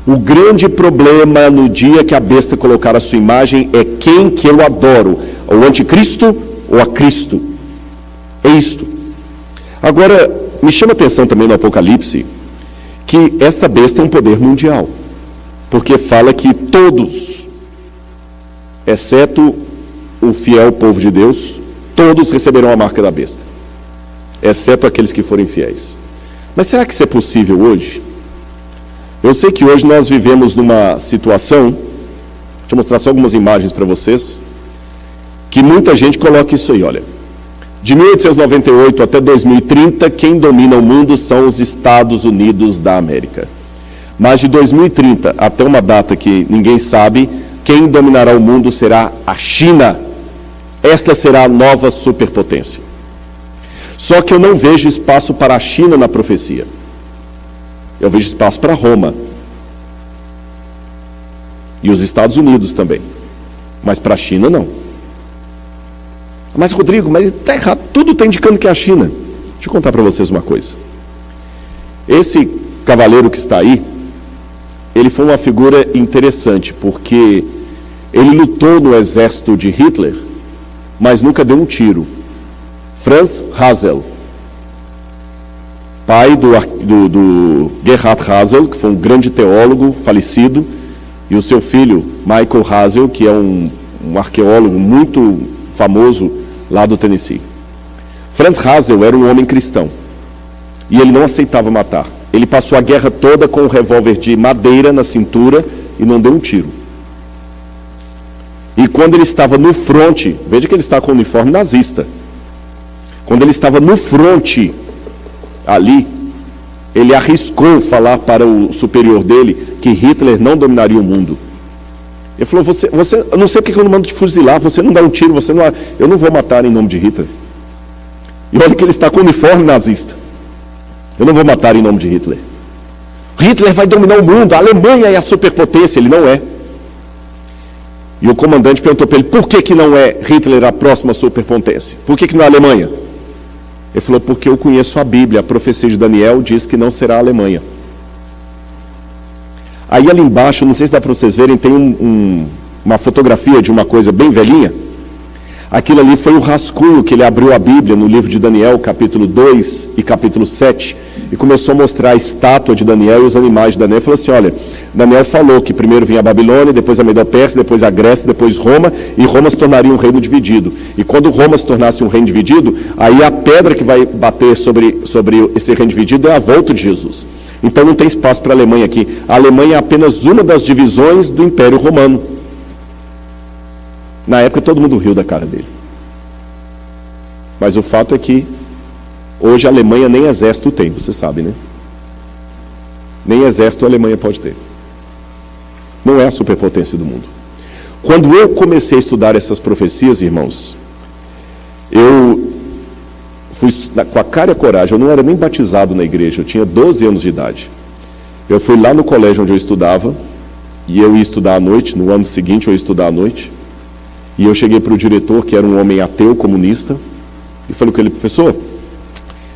O grande problema no dia que a besta colocar a sua imagem é quem que eu adoro, o anticristo ou a Cristo. É isto. Agora, me chama a atenção também no Apocalipse que essa besta é um poder mundial. Porque fala que todos, exceto o fiel povo de Deus, todos receberão a marca da besta, exceto aqueles que forem fiéis. Mas será que isso é possível hoje? Eu sei que hoje nós vivemos numa situação, deixa eu mostrar só algumas imagens para vocês, que muita gente coloca isso aí, olha. De 1898 até 2030, quem domina o mundo são os Estados Unidos da América. Mas de 2030 até uma data que ninguém sabe, quem dominará o mundo será a China. Esta será a nova superpotência. Só que eu não vejo espaço para a China na profecia. Eu vejo espaço para Roma. E os Estados Unidos também. Mas para a China não. Mas Rodrigo, mas está errado. Tudo está indicando que é a China. Deixa eu contar para vocês uma coisa. Esse cavaleiro que está aí, ele foi uma figura interessante, porque ele lutou no exército de Hitler, mas nunca deu um tiro. Franz Hasel, pai do Gerhard Hasel, que foi um grande teólogo falecido, e o seu filho, Michael Hasel, que é um arqueólogo muito famoso lá do Tennessee. Franz Hasel era um homem cristão, e ele não aceitava matar. Ele passou a guerra toda com um revólver de madeira na cintura e não deu um tiro. E quando ele estava no fronte, veja que ele está com o uniforme nazista. Quando ele estava no fronte, ali, ele arriscou falar para o superior dele que Hitler não dominaria o mundo. Ele falou, você eu não sei porque eu não mando te fuzilar, você não dá um tiro, eu não vou matar em nome de Hitler. E olha que ele está com o uniforme nazista. Eu não vou matar em nome de Hitler. Hitler vai dominar o mundo, a Alemanha é a superpotência, ele não é. E o comandante perguntou para ele, por que não é Hitler a próxima superpotência? Por que não é a Alemanha? Ele falou, porque eu conheço a Bíblia, a profecia de Daniel diz que não será a Alemanha. Aí ali embaixo, não sei se dá para vocês verem, tem uma fotografia de uma coisa bem velhinha. Aquilo ali foi o rascunho que ele abriu a Bíblia no livro de Daniel, capítulo 2 e capítulo 7, e começou a mostrar a estátua de Daniel e os animais de Daniel. Ele falou assim, olha, Daniel falou que primeiro vinha a Babilônia, depois a Medo-Pérsia, depois a Grécia, depois Roma, e Roma se tornaria um reino dividido. E quando Roma se tornasse um reino dividido, aí a pedra que vai bater sobre esse reino dividido é a volta de Jesus. Então não tem espaço para a Alemanha aqui. A Alemanha é apenas uma das divisões do Império Romano. Na época todo mundo riu da cara dele. Mas o fato é que hoje a Alemanha nem exército tem, você sabe, né? Nem exército a Alemanha pode ter. Não é a superpotência do mundo. Quando eu comecei a estudar essas profecias, irmãos, Eu fui com a cara e a coragem, eu não era nem batizado na igreja, eu tinha 12 anos de idade. Eu fui lá no colégio onde eu estudava, e eu ia estudar à noite, no ano seguinte eu ia estudar à noite, e eu cheguei para o diretor, que era um homem ateu, comunista, e falei com ele: professor,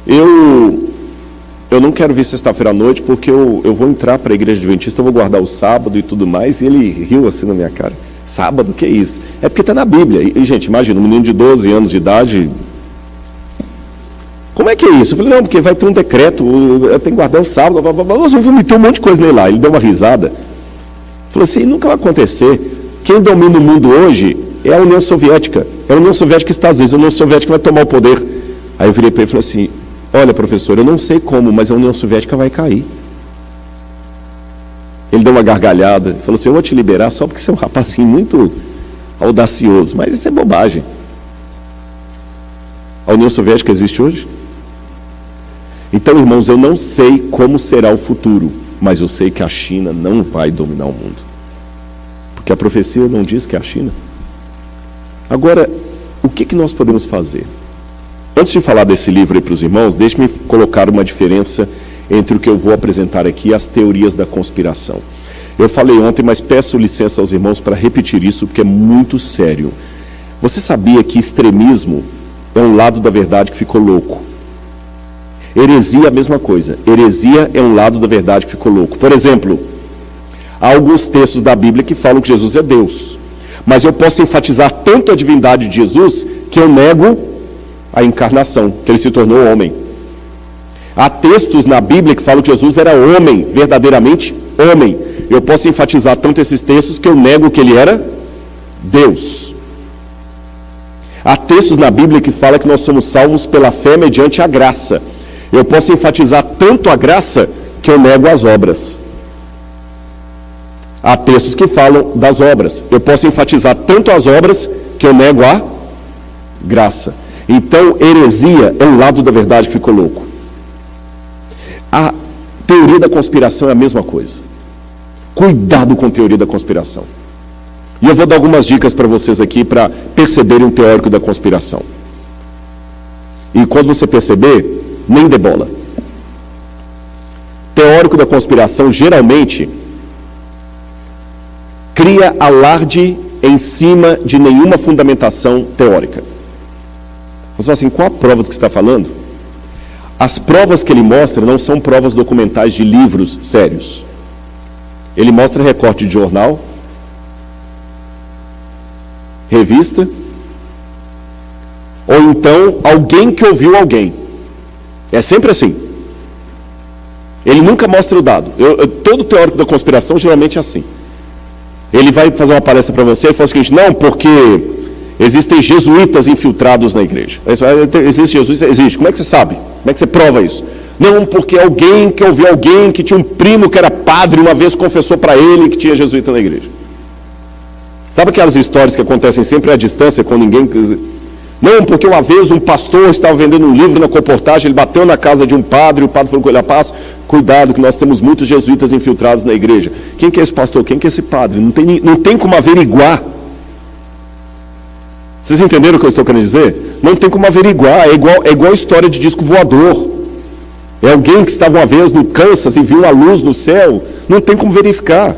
eu não quero vir sexta-feira à noite porque eu vou entrar para a igreja adventista, eu vou guardar o sábado e tudo mais. E ele riu assim na minha cara: sábado? Que é isso? É porque está na Bíblia. E, gente, imagina, um menino de 12 anos de idade, como é que é isso? Eu falei: não, porque vai ter um decreto, eu tenho que guardar o sábado, nós vamos meter um monte de coisa nele lá. Ele deu uma risada, falou assim: nunca vai acontecer. Quem domina o mundo hoje é a União Soviética, é a União Soviética e Estados Unidos, a União Soviética vai tomar o poder. Aí eu virei para ele e falei assim: olha, professor, eu não sei como, mas a União Soviética vai cair. Ele deu uma gargalhada e falou assim: eu vou te liberar só porque você é um rapazinho muito audacioso. Mas isso é bobagem. A União Soviética existe hoje? Então, irmãos, eu não sei como será o futuro, mas eu sei que a China não vai dominar o mundo. Porque a profecia não diz que é a China. Agora, o que nós podemos fazer? Antes de falar desse livro aí para os irmãos, deixe-me colocar uma diferença entre o que eu vou apresentar aqui e as teorias da conspiração. Eu falei ontem, mas peço licença aos irmãos para repetir isso, porque é muito sério. Você sabia que extremismo é um lado da verdade que ficou louco? Heresia é a mesma coisa. Heresia é um lado da verdade que ficou louco. Por exemplo, há alguns textos da Bíblia que falam que Jesus é Deus. Mas eu posso enfatizar tanto a divindade de Jesus que eu nego a encarnação, que ele se tornou homem. Há textos na Bíblia que falam que Jesus era homem, verdadeiramente homem. Eu posso enfatizar tanto esses textos que eu nego que ele era Deus. Há textos na Bíblia que falam que nós somos salvos pela fé mediante a graça. Eu posso enfatizar tanto a graça que eu nego as obras. Há textos que falam das obras. Eu posso enfatizar tanto as obras que eu nego a graça. Então, heresia é um lado da verdade que ficou louco. A teoria da conspiração é a mesma coisa. Cuidado com a teoria da conspiração. E eu vou dar algumas dicas para vocês aqui para perceberem um teórico da conspiração. E quando você perceber, nem dê bola. Teórico da conspiração geralmente cria alarde em cima de nenhuma fundamentação teórica. Você fala assim: qual a prova do que você está falando? As provas que ele mostra não são provas documentais de livros sérios. Ele mostra recorte de jornal, revista, ou então alguém que ouviu alguém. É sempre assim. Ele nunca mostra o dado. Todo teórico da conspiração geralmente é assim. Ele vai fazer uma palestra para você e fala o seguinte: não, porque existem jesuítas infiltrados na igreja. Existe jesuíta? Existe. Como é que você sabe? Como é que você prova isso? Não, porque alguém que ouviu alguém que tinha um primo que era padre, uma vez confessou para ele que tinha jesuíta na igreja. Sabe aquelas histórias que acontecem sempre à distância, com ninguém... Não, porque uma vez um pastor estava vendendo um livro na comportagem, ele bateu na casa de um padre, o padre falou com ele: a paz, cuidado que nós temos muitos jesuítas infiltrados na igreja. Quem que é esse pastor? Quem que é esse padre? Não tem como averiguar. Vocês entenderam o que eu estou querendo dizer? Não tem como averiguar, é igual a história de disco voador. É alguém que estava uma vez no Kansas e viu uma luz no céu. Não tem como verificar.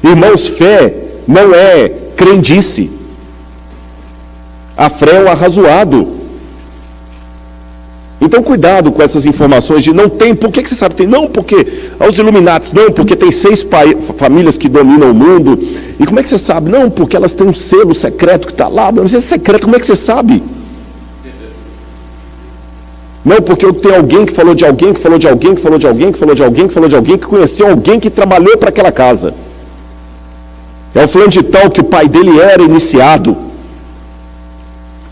Irmãos, fé não é crendice. A fé é um arrazoado. Então, cuidado com essas informações de não tem. Por que você sabe que tem? Não, porque aos Illuminatis, não, porque tem 6 famílias que dominam o mundo. E como é que você sabe? Não, porque elas têm um selo secreto que está lá. Mas é secreto, como é que você sabe? Não, porque eu tenho alguém que falou de alguém, que falou de alguém, que falou de alguém, que falou de alguém, que falou de alguém, que conheceu alguém que trabalhou para aquela casa. É o fulano de tal que o pai dele era iniciado.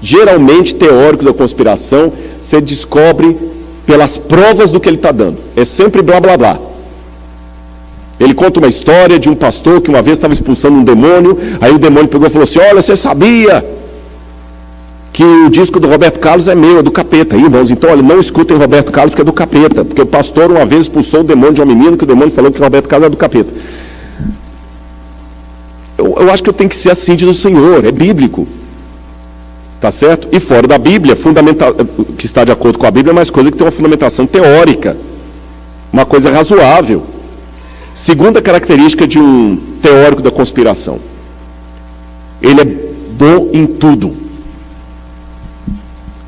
Geralmente, teórico da conspiração, você descobre pelas provas do que ele está dando. É sempre blá, blá, blá. Ele conta uma história de um pastor que uma vez estava expulsando um demônio, aí o demônio pegou e falou assim: olha, você sabia que o disco do Roberto Carlos é meu, é do capeta. Irmãos, então, olha, não escutem Roberto Carlos porque é do capeta. Porque o pastor uma vez expulsou o demônio de uma menina, que o demônio falou que o Roberto Carlos é do capeta. Eu acho que eu tenho que ser assim, diz o Senhor, é bíblico. Tá certo? E fora da Bíblia, que está de acordo com a Bíblia, é mais coisa que tem uma fundamentação teórica, uma coisa razoável. Segunda característica de um teórico da conspiração: ele é bom em tudo.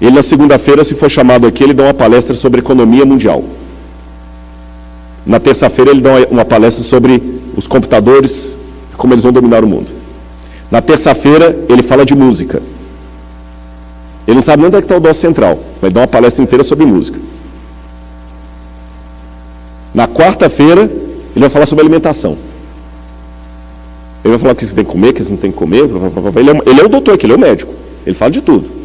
Ele, na segunda-feira, se for chamado aqui, ele dá uma palestra sobre economia mundial. Na terça-feira, ele dá uma palestra sobre os computadores, como eles vão dominar o mundo. Na terça-feira, ele fala de música. Ele não sabe nem onde é que está o dó central, vai dar uma palestra inteira sobre música. Na quarta-feira, ele vai falar sobre alimentação. Ele vai falar o que você tem que comer, o que você não tem que comer. Ele é o doutor aqui, ele é o médico. Ele fala de tudo.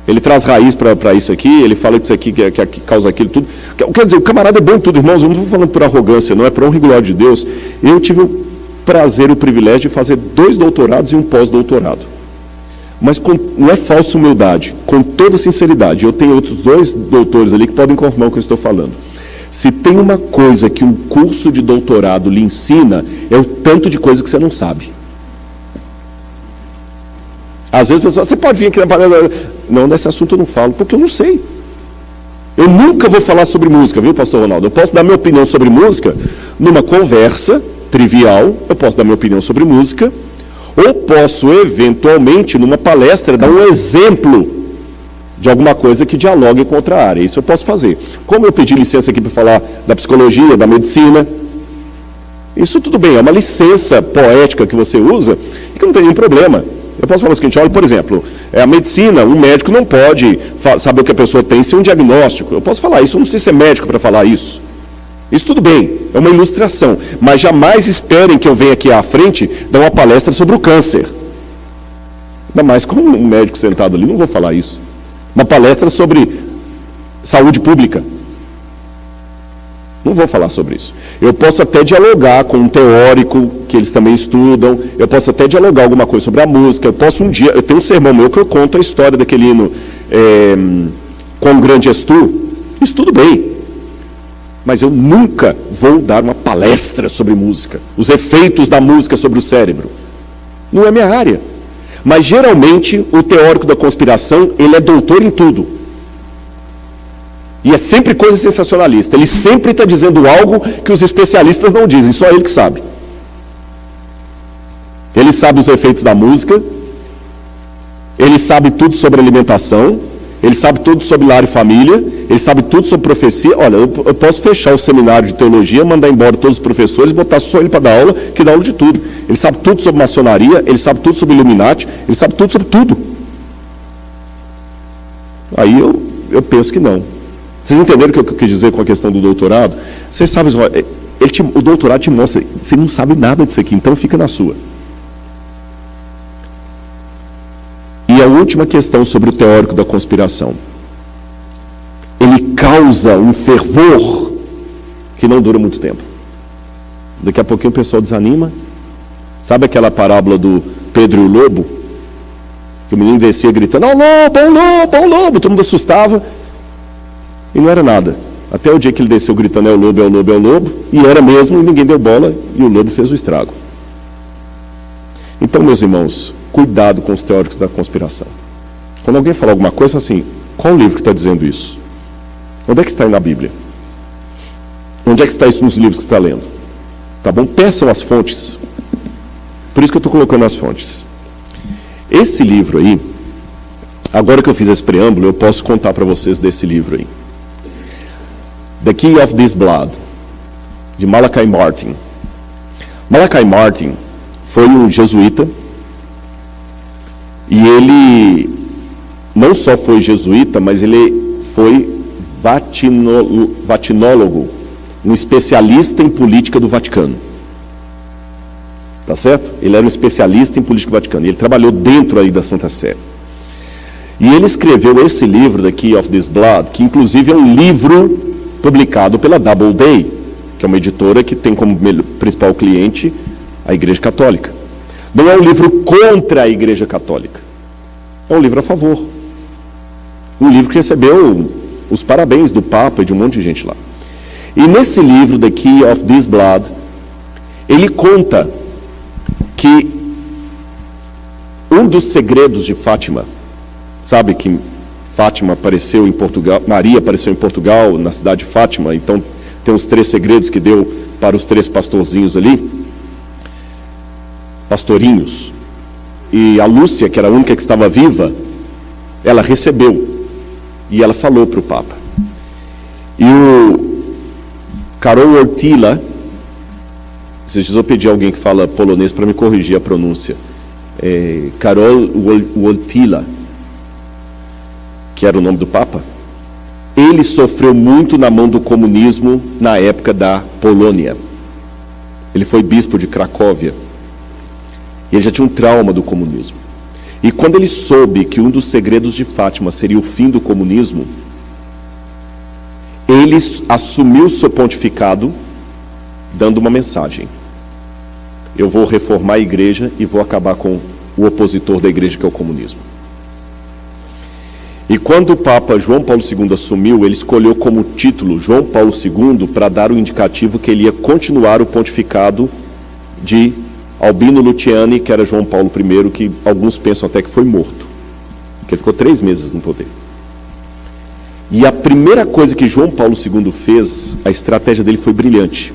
Ele traz raiz para isso aqui, ele fala que isso aqui que causa aquilo, tudo. Quer dizer, o camarada é bom em tudo, irmãos. Eu não estou falando por arrogância, não é por honra e glória de Deus. Eu tive o prazer, o privilégio de fazer 2 doutorados e um pós-doutorado. Mas não é falsa humildade, com toda sinceridade. Eu tenho outros 2 doutores ali que podem confirmar o que eu estou falando. Se tem uma coisa que um curso de doutorado lhe ensina, é o tanto de coisa que você não sabe. Às vezes a pessoa, você pode vir aqui na palestra, não, nesse assunto eu não falo, porque eu não sei. Eu nunca vou falar sobre música, viu, pastor Ronaldo? Eu posso dar minha opinião sobre música numa conversa trivial, eu posso dar minha opinião sobre música, ou posso, eventualmente, numa palestra, dar um exemplo de alguma coisa que dialogue com outra área. Isso eu posso fazer. Como eu pedi licença aqui para falar da psicologia, da medicina, isso tudo bem, é uma licença poética que você usa e que não tem nenhum problema. Eu posso falar o seguinte: olha, por exemplo, a medicina, um médico não pode saber o que a pessoa tem sem um diagnóstico. Eu posso falar isso, eu não preciso ser médico para falar isso. Isso tudo bem, é uma ilustração, mas jamais esperem que eu venha aqui à frente dar uma palestra sobre o câncer. Ainda mais como um médico sentado ali, não vou falar isso. Uma palestra sobre saúde pública. Não vou falar sobre isso. Eu posso até dialogar com um teórico, que eles também estudam, eu posso até dialogar alguma coisa sobre a música, eu tenho um sermão meu que eu conto a história daquele hino Quão Grande És Tu. Isso tudo bem. Mas eu nunca vou dar uma palestra sobre música, os efeitos da música sobre o cérebro. Não é minha área. Mas geralmente o teórico da conspiração, ele é doutor em tudo. E é sempre coisa sensacionalista. Ele sempre está dizendo algo que os especialistas não dizem, só ele que sabe. Ele sabe os efeitos da música, ele sabe tudo sobre alimentação, ele sabe tudo sobre lar e família, ele sabe tudo sobre profecia. Olha, eu posso fechar o seminário de teologia, mandar embora todos os professores e botar só ele para dar aula, que dá aula de tudo. Ele sabe tudo sobre maçonaria, ele sabe tudo sobre Illuminati, ele sabe tudo sobre tudo. Aí eu penso que não. Vocês entenderam o que eu quis dizer com a questão do doutorado? Vocês sabem, o doutorado te mostra, você não sabe nada disso aqui, então fica na sua. E a última questão sobre o teórico da conspiração. Ele causa um fervor que não dura muito tempo. Daqui a pouquinho o pessoal desanima. Sabe aquela parábola do Pedro e o lobo? Que o menino descia gritando, ó lobo, ó lobo, ó lobo. Todo mundo assustava. E não era nada. Até o dia que ele desceu gritando, é o lobo, é o lobo, é o lobo. E era mesmo, e ninguém deu bola, e o lobo fez o estrago. Então, meus irmãos, cuidado com os teóricos da conspiração. Quando alguém falar alguma coisa, fala assim, qual o livro que está dizendo isso? Onde é que está aí na Bíblia? Onde é que está isso nos livros que você está lendo? Tá bom? Peçam as fontes. Por isso que eu estou colocando as fontes. Esse livro aí, agora que eu fiz esse preâmbulo, eu posso contar para vocês desse livro aí. The Key of This Blood, de Malachi Martin. Malachi Martin foi um jesuíta, e ele não só foi jesuíta, mas ele foi vatinólogo, um especialista em política do Vaticano. Tá certo? Ele era um especialista em política do Vaticano, e ele trabalhou dentro aí da Santa Sé. E ele escreveu esse livro, The Key of This Blood, que inclusive é um livro publicado pela Doubleday, que é uma editora que tem como principal cliente a Igreja Católica. Não é um livro contra a Igreja Católica, é um livro a favor. Um livro que recebeu os parabéns do Papa e de um monte de gente lá. E nesse livro, The Key of This Blood, ele conta que um dos segredos de Fátima Sabe que Fátima apareceu em Portugal, Maria apareceu em Portugal, na cidade de Fátima, então tem os 3 segredos que deu para os 3 pastorzinhos ali, pastorinhos. E a Lúcia, que era a única que estava viva, ela recebeu e ela falou para o Papa. E o Karol Wojtyła, esses dias eu pedi a alguém que fala polonês para me corrigir a pronúncia, Karol Wojtyła, que era o nome do Papa, ele sofreu muito na mão do comunismo na época da Polônia. Ele foi bispo de Cracóvia. Ele já tinha um trauma do comunismo. E quando ele soube que um dos segredos de Fátima seria o fim do comunismo, ele assumiu seu pontificado dando uma mensagem: eu vou reformar a igreja e vou acabar com o opositor da igreja, que é o comunismo. E quando o Papa João Paulo II assumiu, ele escolheu como título João Paulo II para dar o indicativo que ele ia continuar o pontificado de Albino Luciani, que era João Paulo I, que alguns pensam até que foi morto, porque ele ficou 3 meses no poder. E a primeira coisa que João Paulo II fez, a estratégia dele foi brilhante.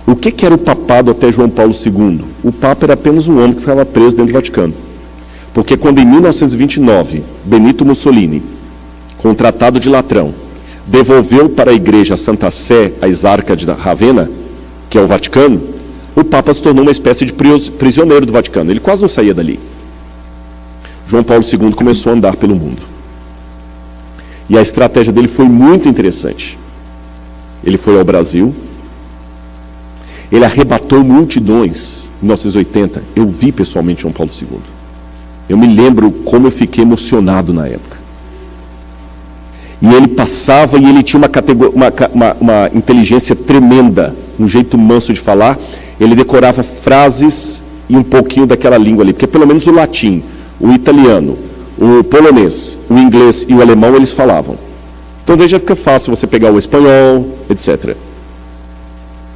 O que era o papado até João Paulo II? O Papa era apenas um homem que ficava preso dentro do Vaticano. Porque quando em 1929, Benito Mussolini, com o Tratado de Latrão, devolveu para a igreja a Santa Sé, a exarca de Ravenna, que é o Vaticano, o Papa se tornou uma espécie de prisioneiro do Vaticano. Ele quase não saía dali. João Paulo II começou a andar pelo mundo. E a estratégia dele foi muito interessante. Ele foi ao Brasil, ele arrebatou multidões em 1980. Eu vi pessoalmente João Paulo II. Eu me lembro como eu fiquei emocionado na época. E ele passava e ele tinha uma inteligência tremenda, um jeito manso de falar. Ele decorava frases e um pouquinho daquela língua ali, porque pelo menos o latim, o italiano, o polonês, o inglês e o alemão eles falavam. Então daí já fica fácil você pegar o espanhol, etc.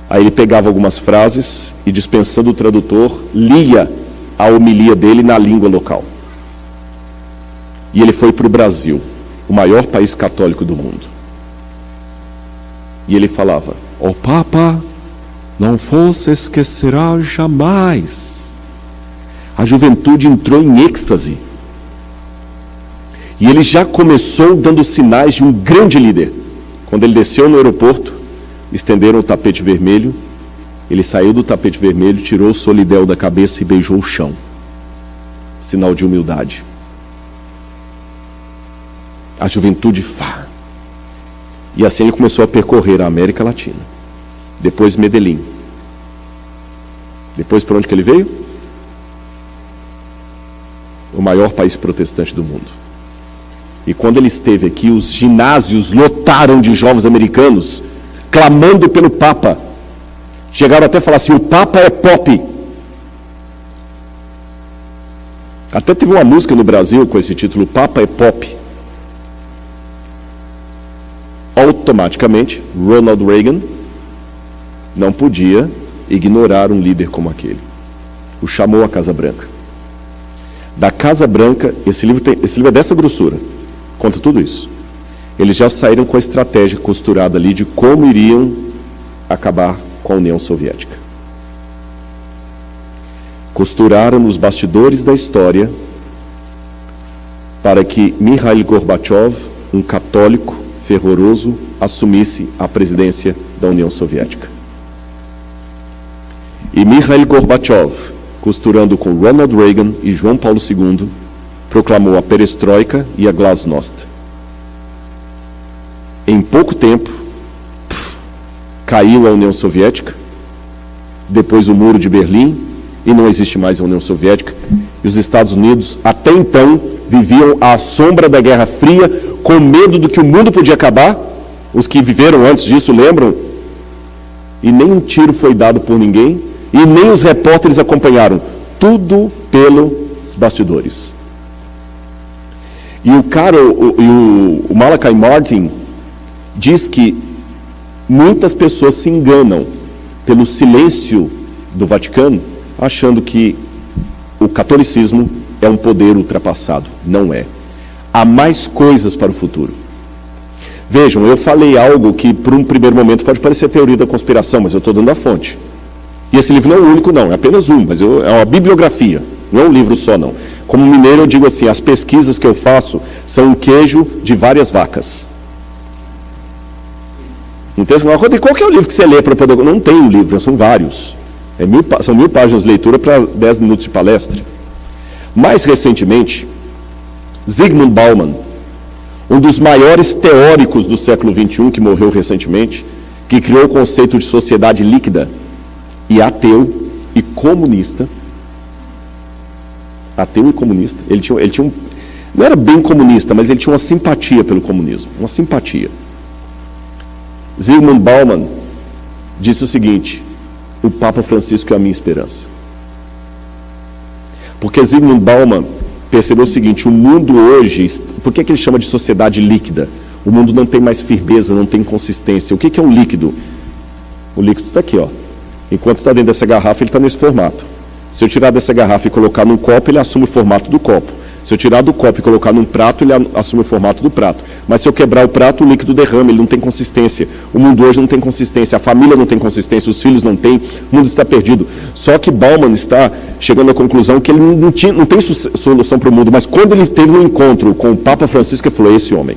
Aí ele pegava algumas frases e, dispensando o tradutor, lia a homilia dele na língua local. E ele foi para o Brasil, o maior país católico do mundo. E ele falava: "O Papa não vos esquecerá jamais." A juventude entrou em êxtase. E ele já começou dando sinais de um grande líder. Quando ele desceu no aeroporto, estenderam o tapete vermelho. Ele saiu do tapete vermelho, tirou o solidel da cabeça e beijou o chão. Sinal de humildade. A juventude, E assim ele começou a percorrer a América Latina. Depois Medellín. Depois para onde que ele veio? O maior país protestante do mundo. E quando ele esteve aqui, os ginásios lotaram de jovens americanos, clamando pelo Papa. Chegaram até a falar assim: o Papa é pop. Até teve uma música no Brasil com esse título, o Papa é pop. Automaticamente, Ronald Reagan não podia ignorar um líder como aquele. O chamou à Casa Branca. Da Casa Branca, esse livro é dessa grossura, conta tudo isso. Eles já saíram com a estratégia costurada ali de como iriam acabar com a União Soviética. Costuraram nos bastidores da história para que Mikhail Gorbachev, um católico fervoroso, assumisse a presidência da União Soviética. E Mikhail Gorbachev, costurando com Ronald Reagan e João Paulo II, proclamou a perestroika e a glasnost. Em pouco tempo, caiu a União Soviética, depois o Muro de Berlim, e não existe mais a União Soviética. E os Estados Unidos, até então, viviam à sombra da Guerra Fria, com medo do que o mundo podia acabar. Os que viveram antes disso lembram? E nem um tiro foi dado por ninguém, e nem os repórteres acompanharam. Tudo pelos bastidores. E o Malachi Martin diz que muitas pessoas se enganam pelo silêncio do Vaticano, achando que o catolicismo é um poder ultrapassado. Não é. há mais coisas para o futuro. Vejam, eu falei algo que, por um primeiro momento, pode parecer teoria da conspiração, mas eu estou dando a fonte. E esse livro não é o único, não, é apenas um, mas é uma bibliografia, não é um livro só, não. Como mineiro, eu digo assim, as pesquisas que eu faço são um queijo de várias vacas. Não tem qual que é o livro que você lê para poder... Não tem um livro, são vários. São 1000 páginas de leitura para 10 minutos de palestra. Mais recentemente, Zygmunt Bauman, um dos maiores teóricos do século XXI, que morreu recentemente, que criou o conceito de sociedade líquida, e ateu e comunista. Ateu e comunista. Ele tinha um... Não era bem comunista, mas ele tinha uma simpatia pelo comunismo. Uma simpatia. Zygmunt Bauman disse o seguinte: o Papa Francisco é a minha esperança. Porque Zygmunt Bauman percebeu o seguinte: o mundo hoje, por que ele chama de sociedade líquida? O mundo não tem mais firmeza, não tem consistência. O que é um líquido? O líquido está aqui, ó. Enquanto está dentro dessa garrafa, ele está nesse formato. Se eu tirar dessa garrafa e colocar num copo, ele assume o formato do copo. Se eu tirar do copo e colocar num prato, ele assume o formato do prato. Mas se eu quebrar o prato, o líquido derrama, ele não tem consistência. O mundo hoje não tem consistência, a família não tem consistência, os filhos não têm, o mundo está perdido. Só que Bauman está chegando à conclusão que ele não tem solução para o mundo, mas quando ele teve um encontro com o Papa Francisco, ele falou: esse homem.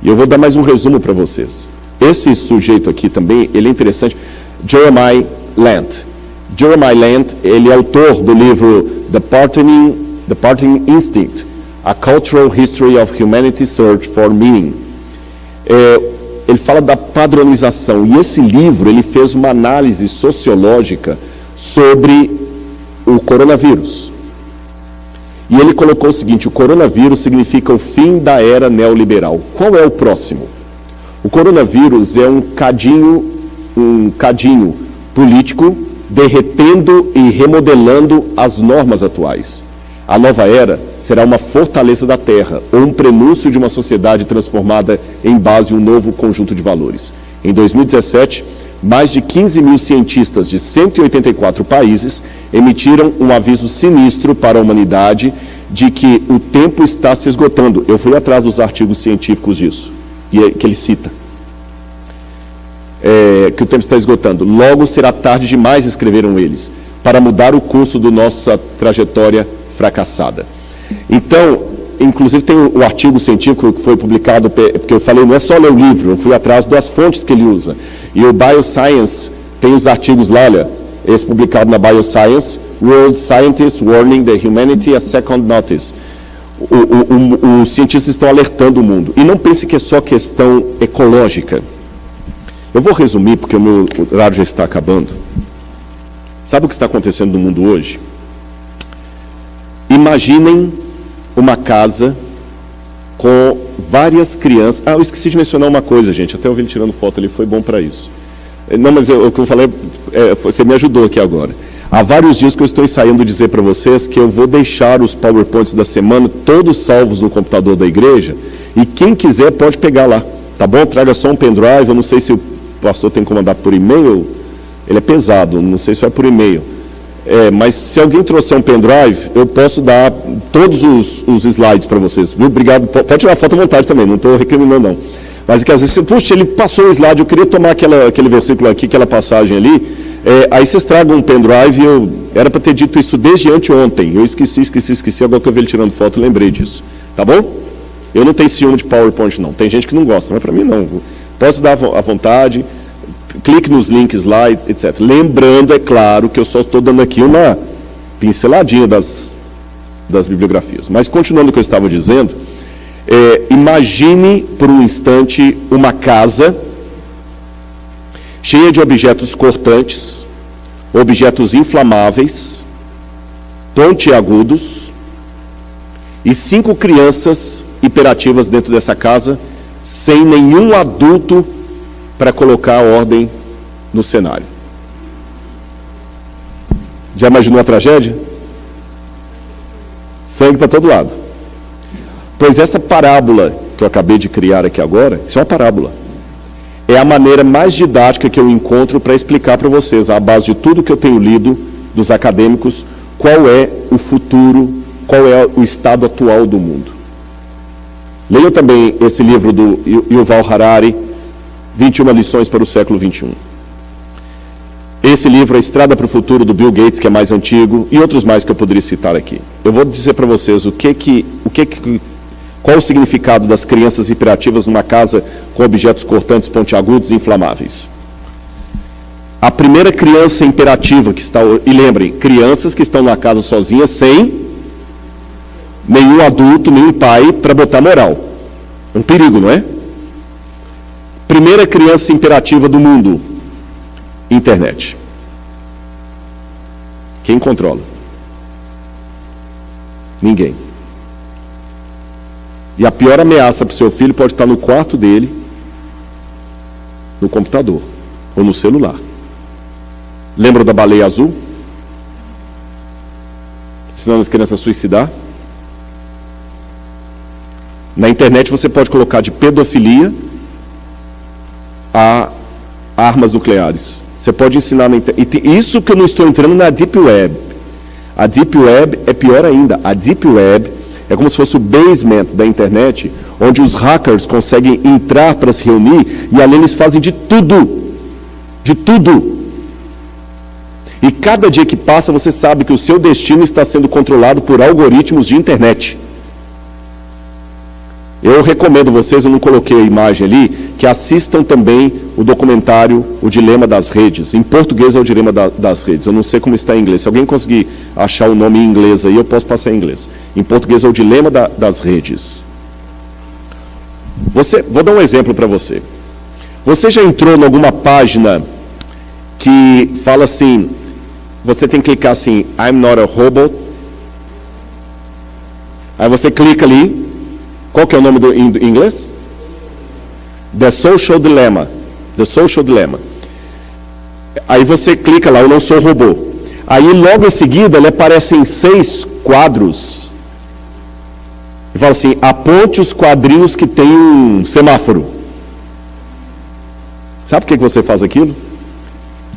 E eu vou dar mais um resumo para vocês. Esse sujeito aqui também, ele é interessante. Jeremiah Lant. Jeremiah Lant, ele é autor do livro The Parting Instinct, A Cultural History of Humanity's Search for Meaning. Ele fala da padronização, e esse livro, ele fez uma análise sociológica sobre o coronavírus. E ele colocou o seguinte: o coronavírus significa o fim da era neoliberal. Qual é o próximo? O coronavírus é um cadinho político derretendo e remodelando as normas atuais. A nova era será uma fortaleza da Terra, ou um prenúncio de uma sociedade transformada em base a um novo conjunto de valores. Em 2017, mais de 15 mil cientistas de 184 países emitiram um aviso sinistro para a humanidade de que o tempo está se esgotando. Eu fui atrás dos artigos científicos disso, que ele cita. Que o tempo está esgotando. Logo será tarde demais, escreveram eles, para mudar o curso da nossa trajetória fracassada. Então, inclusive tem o artigo científico que foi publicado, porque eu falei, não é só ler o livro, eu fui atrás das fontes que ele usa. E o Bioscience tem os artigos lá, olha, esse publicado na Bioscience, World Scientists Warning the Humanity a Second Notice. Os cientistas estão alertando o mundo. E não pense que é só questão ecológica. Eu vou resumir, porque o meu horário já está acabando. Sabe o que está acontecendo no mundo hoje? Imaginem uma casa com várias crianças. Eu esqueci de mencionar uma coisa, gente. Até eu vi ele tirando foto ali, foi bom para isso. Não, mas o que eu falei, você me ajudou aqui agora. Há vários dias que eu estou ensaiando dizer para vocês que eu vou deixar os PowerPoints da semana todos salvos no computador da igreja, e quem quiser pode pegar lá, tá bom? Traga só um pendrive, eu não sei se o pastor tem que mandar por e-mail, ele é pesado, não sei se vai por e-mail. Mas se alguém trouxer um pendrive, eu posso dar todos os slides para vocês. Viu? Obrigado. Pode tirar foto à vontade também, não estou recriminando não. Mas é que às vezes, puxa, ele passou o slide, eu queria tomar aquele versículo aqui, aquela passagem ali, aí vocês tragam um pendrive, era para ter dito isso desde anteontem, eu esqueci, agora que eu vi ele tirando foto, eu lembrei disso. Tá bom? Eu não tenho ciúme de PowerPoint não, tem gente que não gosta, mas para mim não. Posso dar à vontade, clique nos links lá, etc. Lembrando, é claro, que eu só estou dando aqui uma pinceladinha das bibliografias. Mas continuando o que eu estava dizendo, imagine por um instante uma casa cheia de objetos cortantes, objetos inflamáveis, pontiagudos, e 5 crianças hiperativas dentro dessa casa, sem nenhum adulto para colocar a ordem no cenário. Já imaginou a tragédia? Sangue para todo lado. Pois essa parábola que eu acabei de criar aqui agora, isso é uma parábola. É a maneira mais didática que eu encontro para explicar para vocês, à base de tudo que eu tenho lido dos acadêmicos, qual é o futuro qual é o estado atual do mundo. Leiam também esse livro do Yuval Harari, 21 lições para o século XXI. Esse livro, A Estrada para o Futuro, do Bill Gates, que é mais antigo, e outros mais que eu poderia citar aqui. Eu vou dizer para vocês qual o significado das crianças hiperativas numa casa com objetos cortantes, pontiagudos e inflamáveis. A primeira criança imperativa que está... E lembrem, crianças que estão na casa sozinhas sem nenhum adulto, nenhum pai para botar moral. Um perigo, não é? Primeira criança imperativa do mundo. Internet. Quem controla? Ninguém. E a pior ameaça para o seu filho pode estar no quarto dele, no computador ou no celular. Lembra da baleia azul? Ensinando as crianças a suicidar? Na internet você pode colocar de pedofilia a armas nucleares. Você pode ensinar na internet. Isso que eu não estou entrando na Deep Web. A Deep Web é pior ainda. A Deep Web é como se fosse o basement da internet, onde os hackers conseguem entrar para se reunir e ali eles fazem de tudo. De tudo. E cada dia que passa você sabe que o seu destino está sendo controlado por algoritmos de internet. Eu recomendo vocês, eu não coloquei a imagem ali, que assistam também o documentário O Dilema das Redes. Em português é o Dilema das Redes, eu não sei como está em inglês. Se alguém conseguir achar o nome em inglês aí, eu posso passar em inglês. Em português é o Dilema das Redes. Vou dar um exemplo para você. Você já entrou em alguma página que fala assim, você tem que clicar assim, I'm not a robot. Aí você clica ali. Qual que é o nome em inglês? The Social Dilemma. The Social Dilemma. Aí você clica lá, eu não sou robô. Aí logo em seguida, ele aparece em 6 quadros. E fala assim, aponte os quadrinhos que tem um semáforo. Sabe por que você faz aquilo?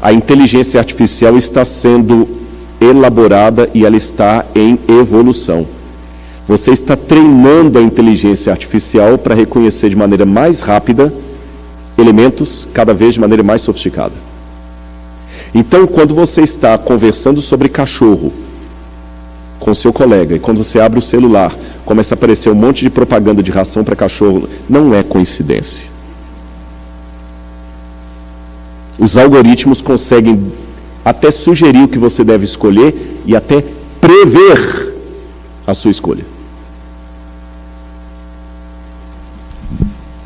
A inteligência artificial está sendo elaborada e ela está em evolução. Você está treinando a inteligência artificial para reconhecer de maneira mais rápida elementos, cada vez de maneira mais sofisticada. Então, quando você está conversando sobre cachorro com seu colega, e quando você abre o celular, começa a aparecer um monte de propaganda de ração para cachorro, não é coincidência. Os algoritmos conseguem até sugerir o que você deve escolher e até prever a sua escolha.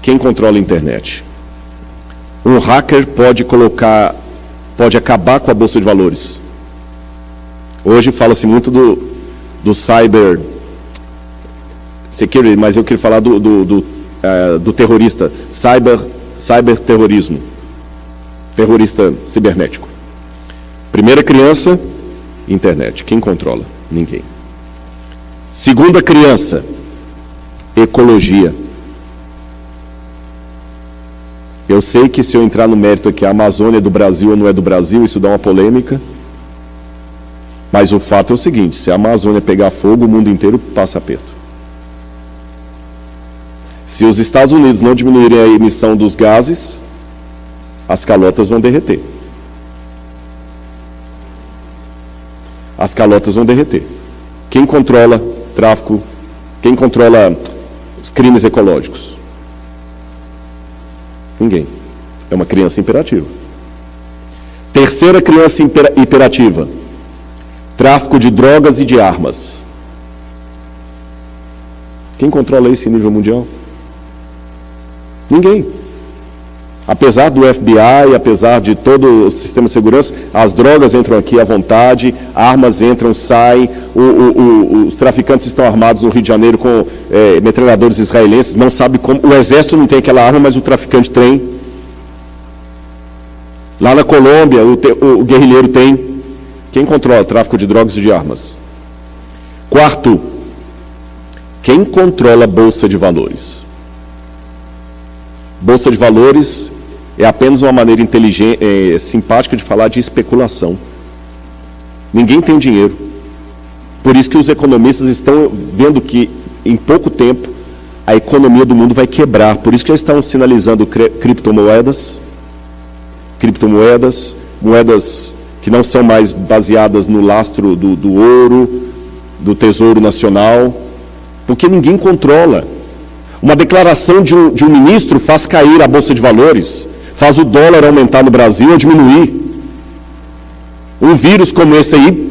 Quem controla a internet? Um hacker pode acabar com a bolsa de valores. Hoje fala-se muito do cyber security, mas eu queria falar do terrorista, cyberterrorismo, terrorista cibernético. Primeira criança, internet. Quem controla? Ninguém. Segunda criança, ecologia. Eu sei que se eu entrar no mérito aqui, a Amazônia é do Brasil ou não é do Brasil, isso dá uma polêmica. Mas o fato é o seguinte, se a Amazônia pegar fogo, o mundo inteiro passa aperto. Se os Estados Unidos não diminuírem a emissão dos gases, as calotas vão derreter. As calotas vão derreter. Quem controla tráfico? Quem controla os crimes ecológicos? Ninguém. É uma criança imperativa. Terceira criança imperativa. Tráfico de drogas e de armas. Quem controla isso em nível mundial? Ninguém. Apesar do FBI, apesar de todo o sistema de segurança, as drogas entram aqui à vontade, armas entram, saem, os traficantes estão armados no Rio de Janeiro com metralhadores israelenses, não sabe como, o exército não tem aquela arma, mas o traficante tem. Lá na Colômbia, o guerrilheiro tem. Quem controla o tráfico de drogas e de armas? Quarto, quem controla a Bolsa de Valores? Bolsa de Valores é apenas uma maneira inteligente, simpática de falar de especulação. Ninguém tem dinheiro. Por isso que os economistas estão vendo que, em pouco tempo, a economia do mundo vai quebrar. Por isso que já estão sinalizando criptomoedas, moedas que não são mais baseadas no lastro do ouro, do Tesouro Nacional, porque ninguém controla. Uma declaração de um ministro faz cair a Bolsa de Valores, faz o dólar aumentar no Brasil ou diminuir. Um vírus como esse aí,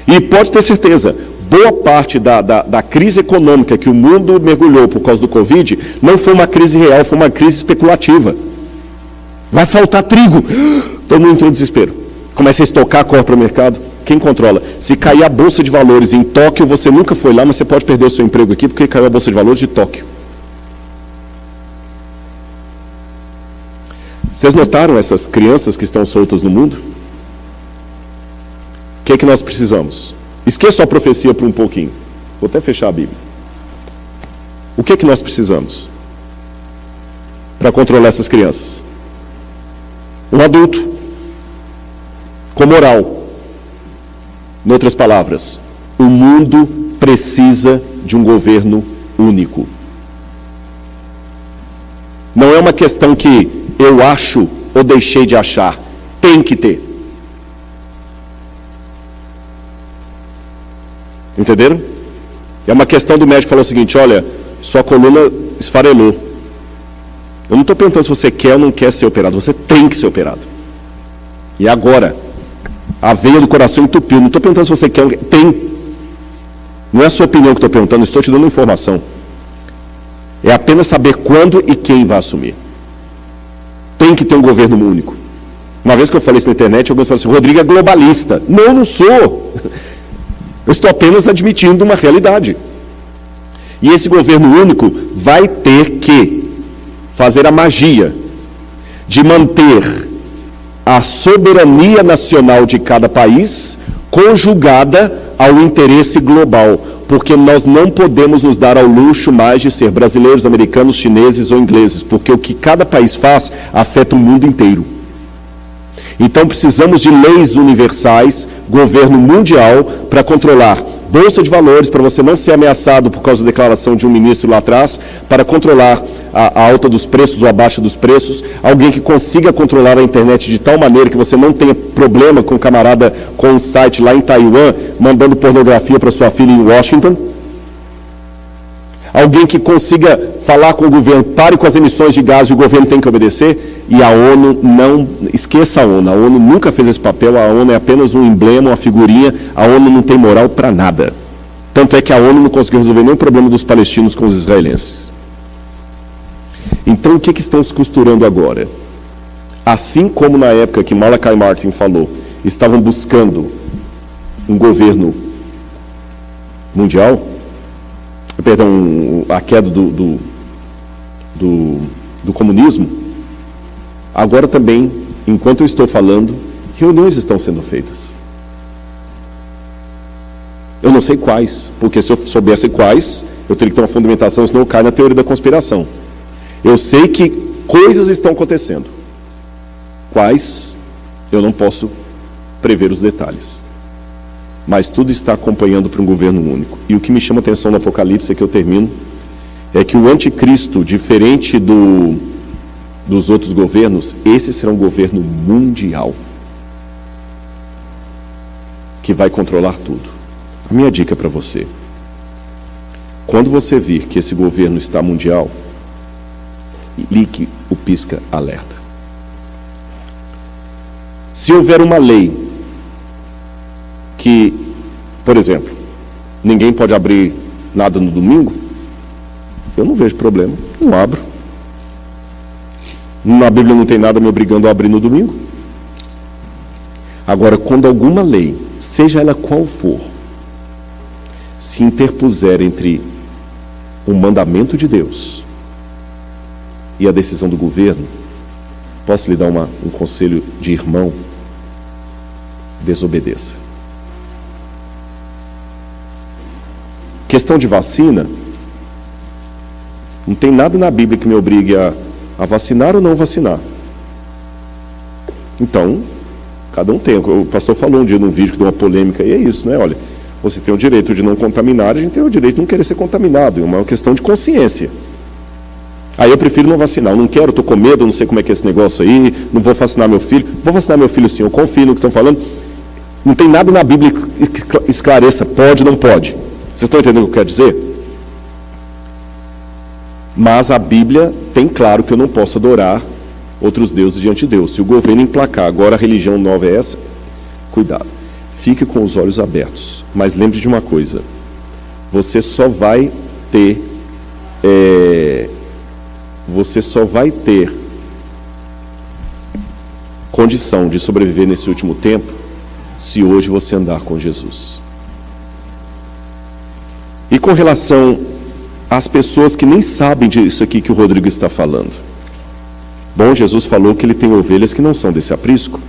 e pode ter certeza, boa parte da crise econômica que o mundo mergulhou por causa do Covid, não foi uma crise real, foi uma crise especulativa. Vai faltar trigo. Todo mundo entrou em desespero. Começa a estocar, corre para o mercado. Quem controla? Se cair a Bolsa de Valores em Tóquio, você nunca foi lá, mas você pode perder o seu emprego aqui, porque caiu a Bolsa de Valores de Tóquio. Vocês notaram essas crianças que estão soltas no mundo? O que é que nós precisamos? Esqueça a profecia por um pouquinho. Vou até fechar a Bíblia. O que é que nós precisamos para controlar essas crianças? Um adulto com moral. Em outras palavras, o mundo precisa de um governo único. Não é uma questão que eu acho ou deixei de achar. Tem que ter. Entenderam? É uma questão do médico falar o seguinte: olha, sua coluna esfarelou. Eu não estou perguntando se você quer ou não quer ser operado. Você tem que ser operado. E agora? A veia do coração entupiu. Não estou perguntando se você quer ou não quer. Tem. Não é a sua opinião que estou perguntando, estou te dando informação. É apenas saber quando e quem vai assumir. Tem que ter um governo único. Uma vez que eu falei isso na internet, alguns falaram assim: Rodrigo é globalista. Não, eu não sou. Eu estou apenas admitindo uma realidade. E esse governo único vai ter que fazer a magia de manter a soberania nacional de cada país conjugada ao interesse global, porque nós não podemos nos dar ao luxo mais de ser brasileiros, americanos, chineses ou ingleses, porque o que cada país faz afeta o mundo inteiro. Então precisamos de leis universais, governo mundial, para controlar Bolsa de Valores, para você não ser ameaçado por causa da declaração de um ministro lá atrás, para controlar a alta dos preços ou a baixa dos preços, alguém que consiga controlar a internet de tal maneira que você não tenha problema com um camarada com um site lá em Taiwan, mandando pornografia para sua filha em Washington. Alguém que consiga falar com o governo, pare com as emissões de gás e o governo tem que obedecer, e a ONU não, esqueça a ONU nunca fez esse papel, a ONU é apenas um emblema, uma figurinha, a ONU não tem moral para nada. Tanto é que a ONU não conseguiu resolver nenhum problema dos palestinos com os israelenses. Então o que estão se costurando agora? Assim como na época que Malachi Martin falou, estavam buscando um governo mundial, a queda do comunismo, agora também, enquanto eu estou falando, reuniões estão sendo feitas. Eu não sei quais, porque se eu soubesse quais, eu teria que ter uma fundamentação, senão eu caio na teoria da conspiração. Eu sei que coisas estão acontecendo. Quais, eu não posso prever os detalhes. Mas tudo está acompanhando para um governo único. E o que me chama a atenção no Apocalipse, é que eu termino, é que o anticristo, diferente dos outros governos, esse será um governo mundial, que vai controlar tudo. A minha dica para você: quando você vir que esse governo está mundial, ligue o pisca-alerta. Se houver uma lei que, por exemplo, ninguém pode abrir nada no domingo, eu não vejo problema, não abro. Na Bíblia não tem nada me obrigando a abrir no domingo. Agora, quando alguma lei, seja ela qual for, se interpuser entre o mandamento de Deus e a decisão do governo, posso lhe dar um conselho de irmão? Desobedeça. Questão de vacina, não tem nada na Bíblia que me obrigue a vacinar ou não vacinar. Então, cada um tem. O pastor falou um dia num vídeo que deu uma polêmica, e é isso, né? Olha, Você tem o direito de não contaminar, a gente tem o direito de não querer ser contaminado. É uma questão de consciência. Aí eu prefiro não vacinar. Eu não quero, estou com medo, não sei como é que é esse negócio aí, não vou vacinar meu filho. Vou vacinar meu filho sim, eu confio no que estão falando. Não tem nada na Bíblia que esclareça, pode ou não pode. Vocês estão entendendo o que eu quero dizer? Mas a Bíblia tem claro que eu não posso adorar outros deuses diante de Deus. Se o governo emplacar, agora a religião nova é essa, cuidado. Fique com os olhos abertos. Mas lembre de uma coisa. Você só vai ter condição de sobreviver nesse último tempo se hoje você andar com Jesus. E com relação às pessoas que nem sabem disso aqui que o Rodrigo está falando. Bom, Jesus falou que ele tem ovelhas que não são desse aprisco.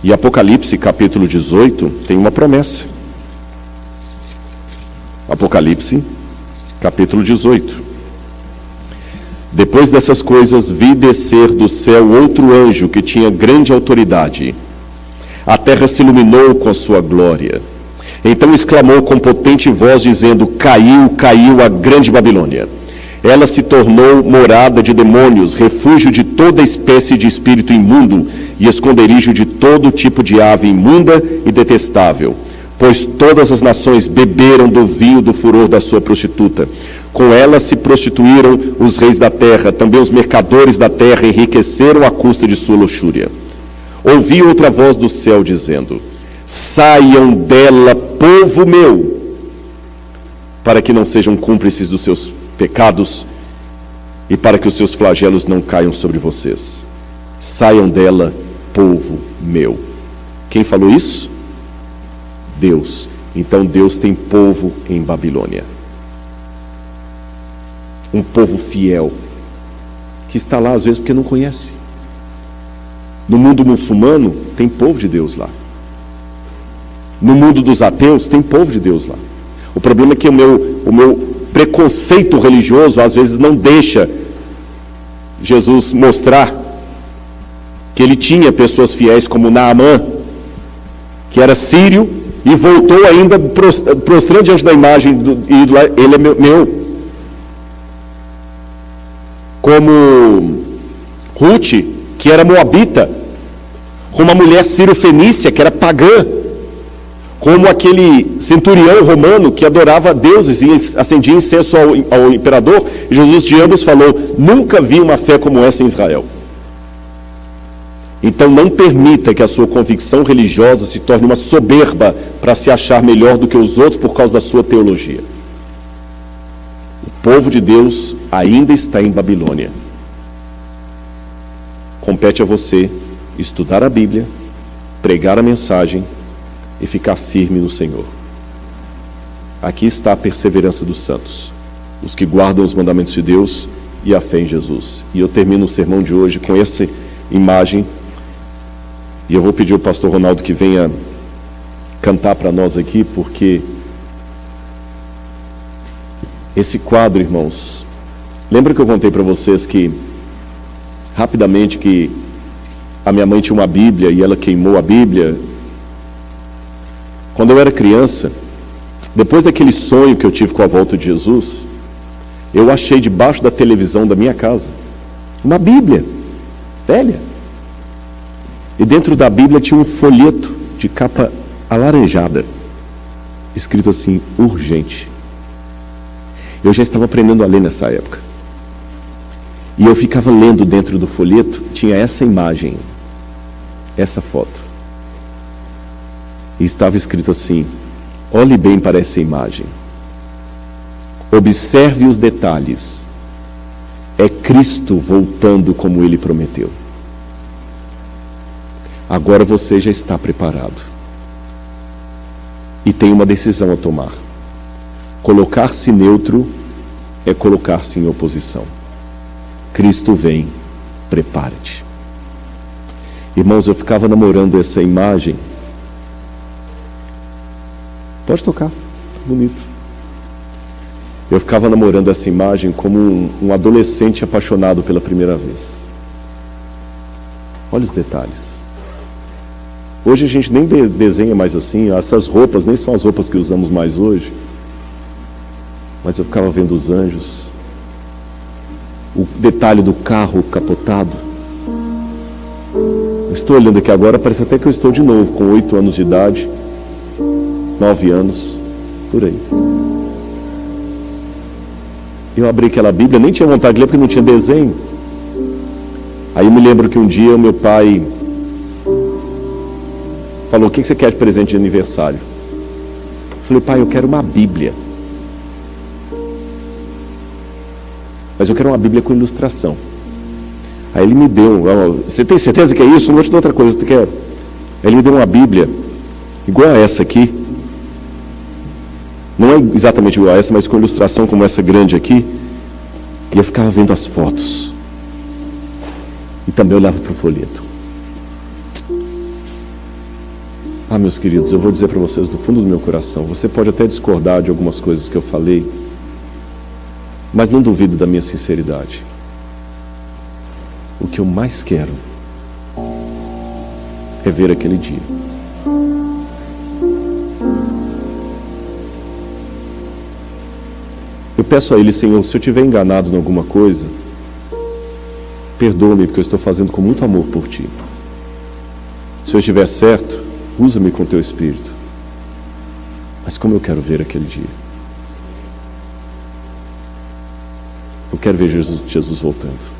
E Apocalipse, capítulo 18, tem uma promessa. Apocalipse, capítulo 18. Depois dessas coisas, vi descer do céu outro anjo que tinha grande autoridade. A terra se iluminou com a sua glória. Então exclamou com potente voz, dizendo: caiu, caiu a grande Babilônia. Ela se tornou morada de demônios, refúgio de toda espécie de espírito imundo e esconderijo de todo tipo de ave imunda e detestável. Pois todas as nações beberam do vinho do furor da sua prostituta. Com ela se prostituíram os reis da terra, também os mercadores da terra enriqueceram à custa de sua luxúria. Ouvi outra voz do céu dizendo: saiam dela, povo meu, para que não sejam cúmplices dos seus pecados e para que os seus flagelos não caiam sobre vocês. Saiam dela, povo meu. Quem falou isso? Deus. Então Deus tem povo em Babilônia. Um povo fiel, que está lá às vezes porque não conhece. No mundo muçulmano, tem povo de Deus lá. No mundo dos ateus, tem povo de Deus lá. O problema é que o meu preconceito religioso, às vezes, não deixa Jesus mostrar que ele tinha pessoas fiéis como Naamã, que era sírio, e voltou ainda prostrando diante da imagem do ídolo: ele é meu. Como Ruth, que era moabita, como a mulher sírio-fenícia, que era pagã, como aquele centurião romano que adorava deuses e acendia incenso ao imperador. Jesus de ambos falou: nunca vi uma fé como essa em Israel. Então não permita que a sua convicção religiosa se torne uma soberba para se achar melhor do que os outros por causa da sua teologia. O povo de Deus ainda está em Babilônia. Compete a você estudar a Bíblia, pregar a mensagem e ficar firme no Senhor. Aqui está a perseverança dos santos, os que guardam os mandamentos de Deus e a fé em Jesus. E eu termino o sermão de hoje com essa imagem, e eu vou pedir ao pastor Ronaldo que venha cantar para nós aqui, porque esse quadro, irmãos, lembra que eu contei para vocês que, rapidamente, que a minha mãe tinha uma Bíblia e ela queimou a Bíblia? Quando eu era criança, depois daquele sonho que eu tive com a volta de Jesus, eu achei debaixo da televisão da minha casa uma Bíblia velha. E dentro da Bíblia tinha um folheto de capa alaranjada, escrito assim: urgente. Eu já estava aprendendo a ler nessa época. E eu ficava lendo dentro do folheto, tinha essa imagem, essa foto. E estava escrito assim: olhe bem para essa imagem. Observe os detalhes. É Cristo voltando como Ele prometeu. Agora você já está preparado. E tem uma decisão a tomar. Colocar-se neutro é colocar-se em oposição. Cristo vem, prepare-te. Irmãos, eu ficava namorando essa imagem. Pode tocar, bonito. Eu ficava namorando essa imagem como um adolescente apaixonado pela primeira vez. Olha os detalhes. Hoje a gente nem desenha mais assim, essas roupas nem são as roupas que usamos mais hoje. Mas eu ficava vendo os anjos, o detalhe do carro capotado. Eu estou olhando aqui agora, parece até que eu estou de novo, com 8 anos de idade, 9 anos, por aí. Eu abri aquela Bíblia, nem tinha vontade de ler porque não tinha desenho. Aí eu me lembro que um dia o meu pai falou: o que você quer de presente de aniversário? Eu falei: pai, eu quero uma Bíblia. Mas eu quero uma Bíblia com ilustração. Aí ele me deu: você tem certeza que é isso? Não vou te dar outra coisa, tu quer? Aí ele me deu uma Bíblia igual a essa aqui. Não é exatamente igual a essa, mas com ilustração como essa grande aqui. E eu ficava vendo as fotos. E também olhava para o folheto. Ah, meus queridos, eu vou dizer para vocês do fundo do meu coração, você pode até discordar de algumas coisas que eu falei, mas não duvido da minha sinceridade. O que eu mais quero é ver aquele dia. Eu peço a Ele: Senhor, se eu estiver enganado em alguma coisa, perdoa-me, porque eu estou fazendo com muito amor por Ti. Se eu estiver certo, usa-me com Teu Espírito. Mas como eu quero ver aquele dia. Eu quero ver Jesus voltando.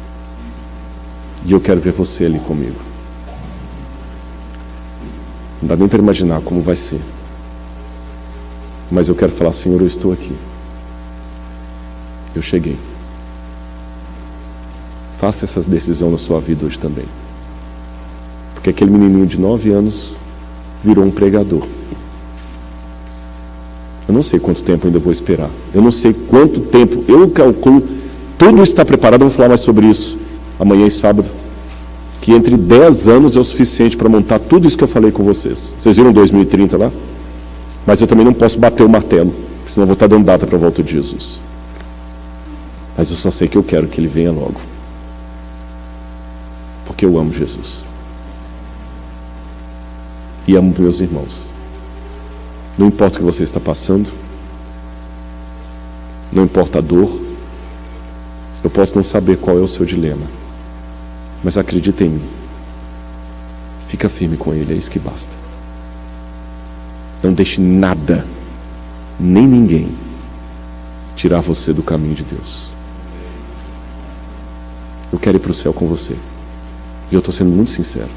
E eu quero ver você ali comigo. Não dá nem para imaginar como vai ser. Mas eu quero falar: Senhor, eu estou aqui. Eu cheguei. Faça essa decisão na sua vida hoje também. Porque aquele menininho de 9 anos virou um pregador. Eu não sei quanto tempo ainda vou esperar. Eu não sei quanto tempo. Eu calculo. Tudo está preparado. Eu vou falar mais sobre isso amanhã e sábado. Que entre 10 anos é o suficiente para montar tudo isso que eu falei com vocês. Vocês viram 2030 lá? Mas eu também não posso bater o martelo, senão eu vou estar dando data para a volta de Jesus. Mas eu só sei que eu quero que Ele venha logo. Porque eu amo Jesus. E amo meus irmãos. Não importa o que você está passando. Não importa a dor. Eu posso não saber qual é o seu dilema. Mas acredita em mim. Fica firme com Ele, é isso que basta. Não deixe nada, nem ninguém, tirar você do caminho de Deus. Eu quero ir para o céu com você. E eu estou sendo muito sincero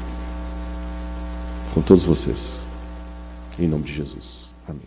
com todos vocês. Em nome de Jesus. Amém.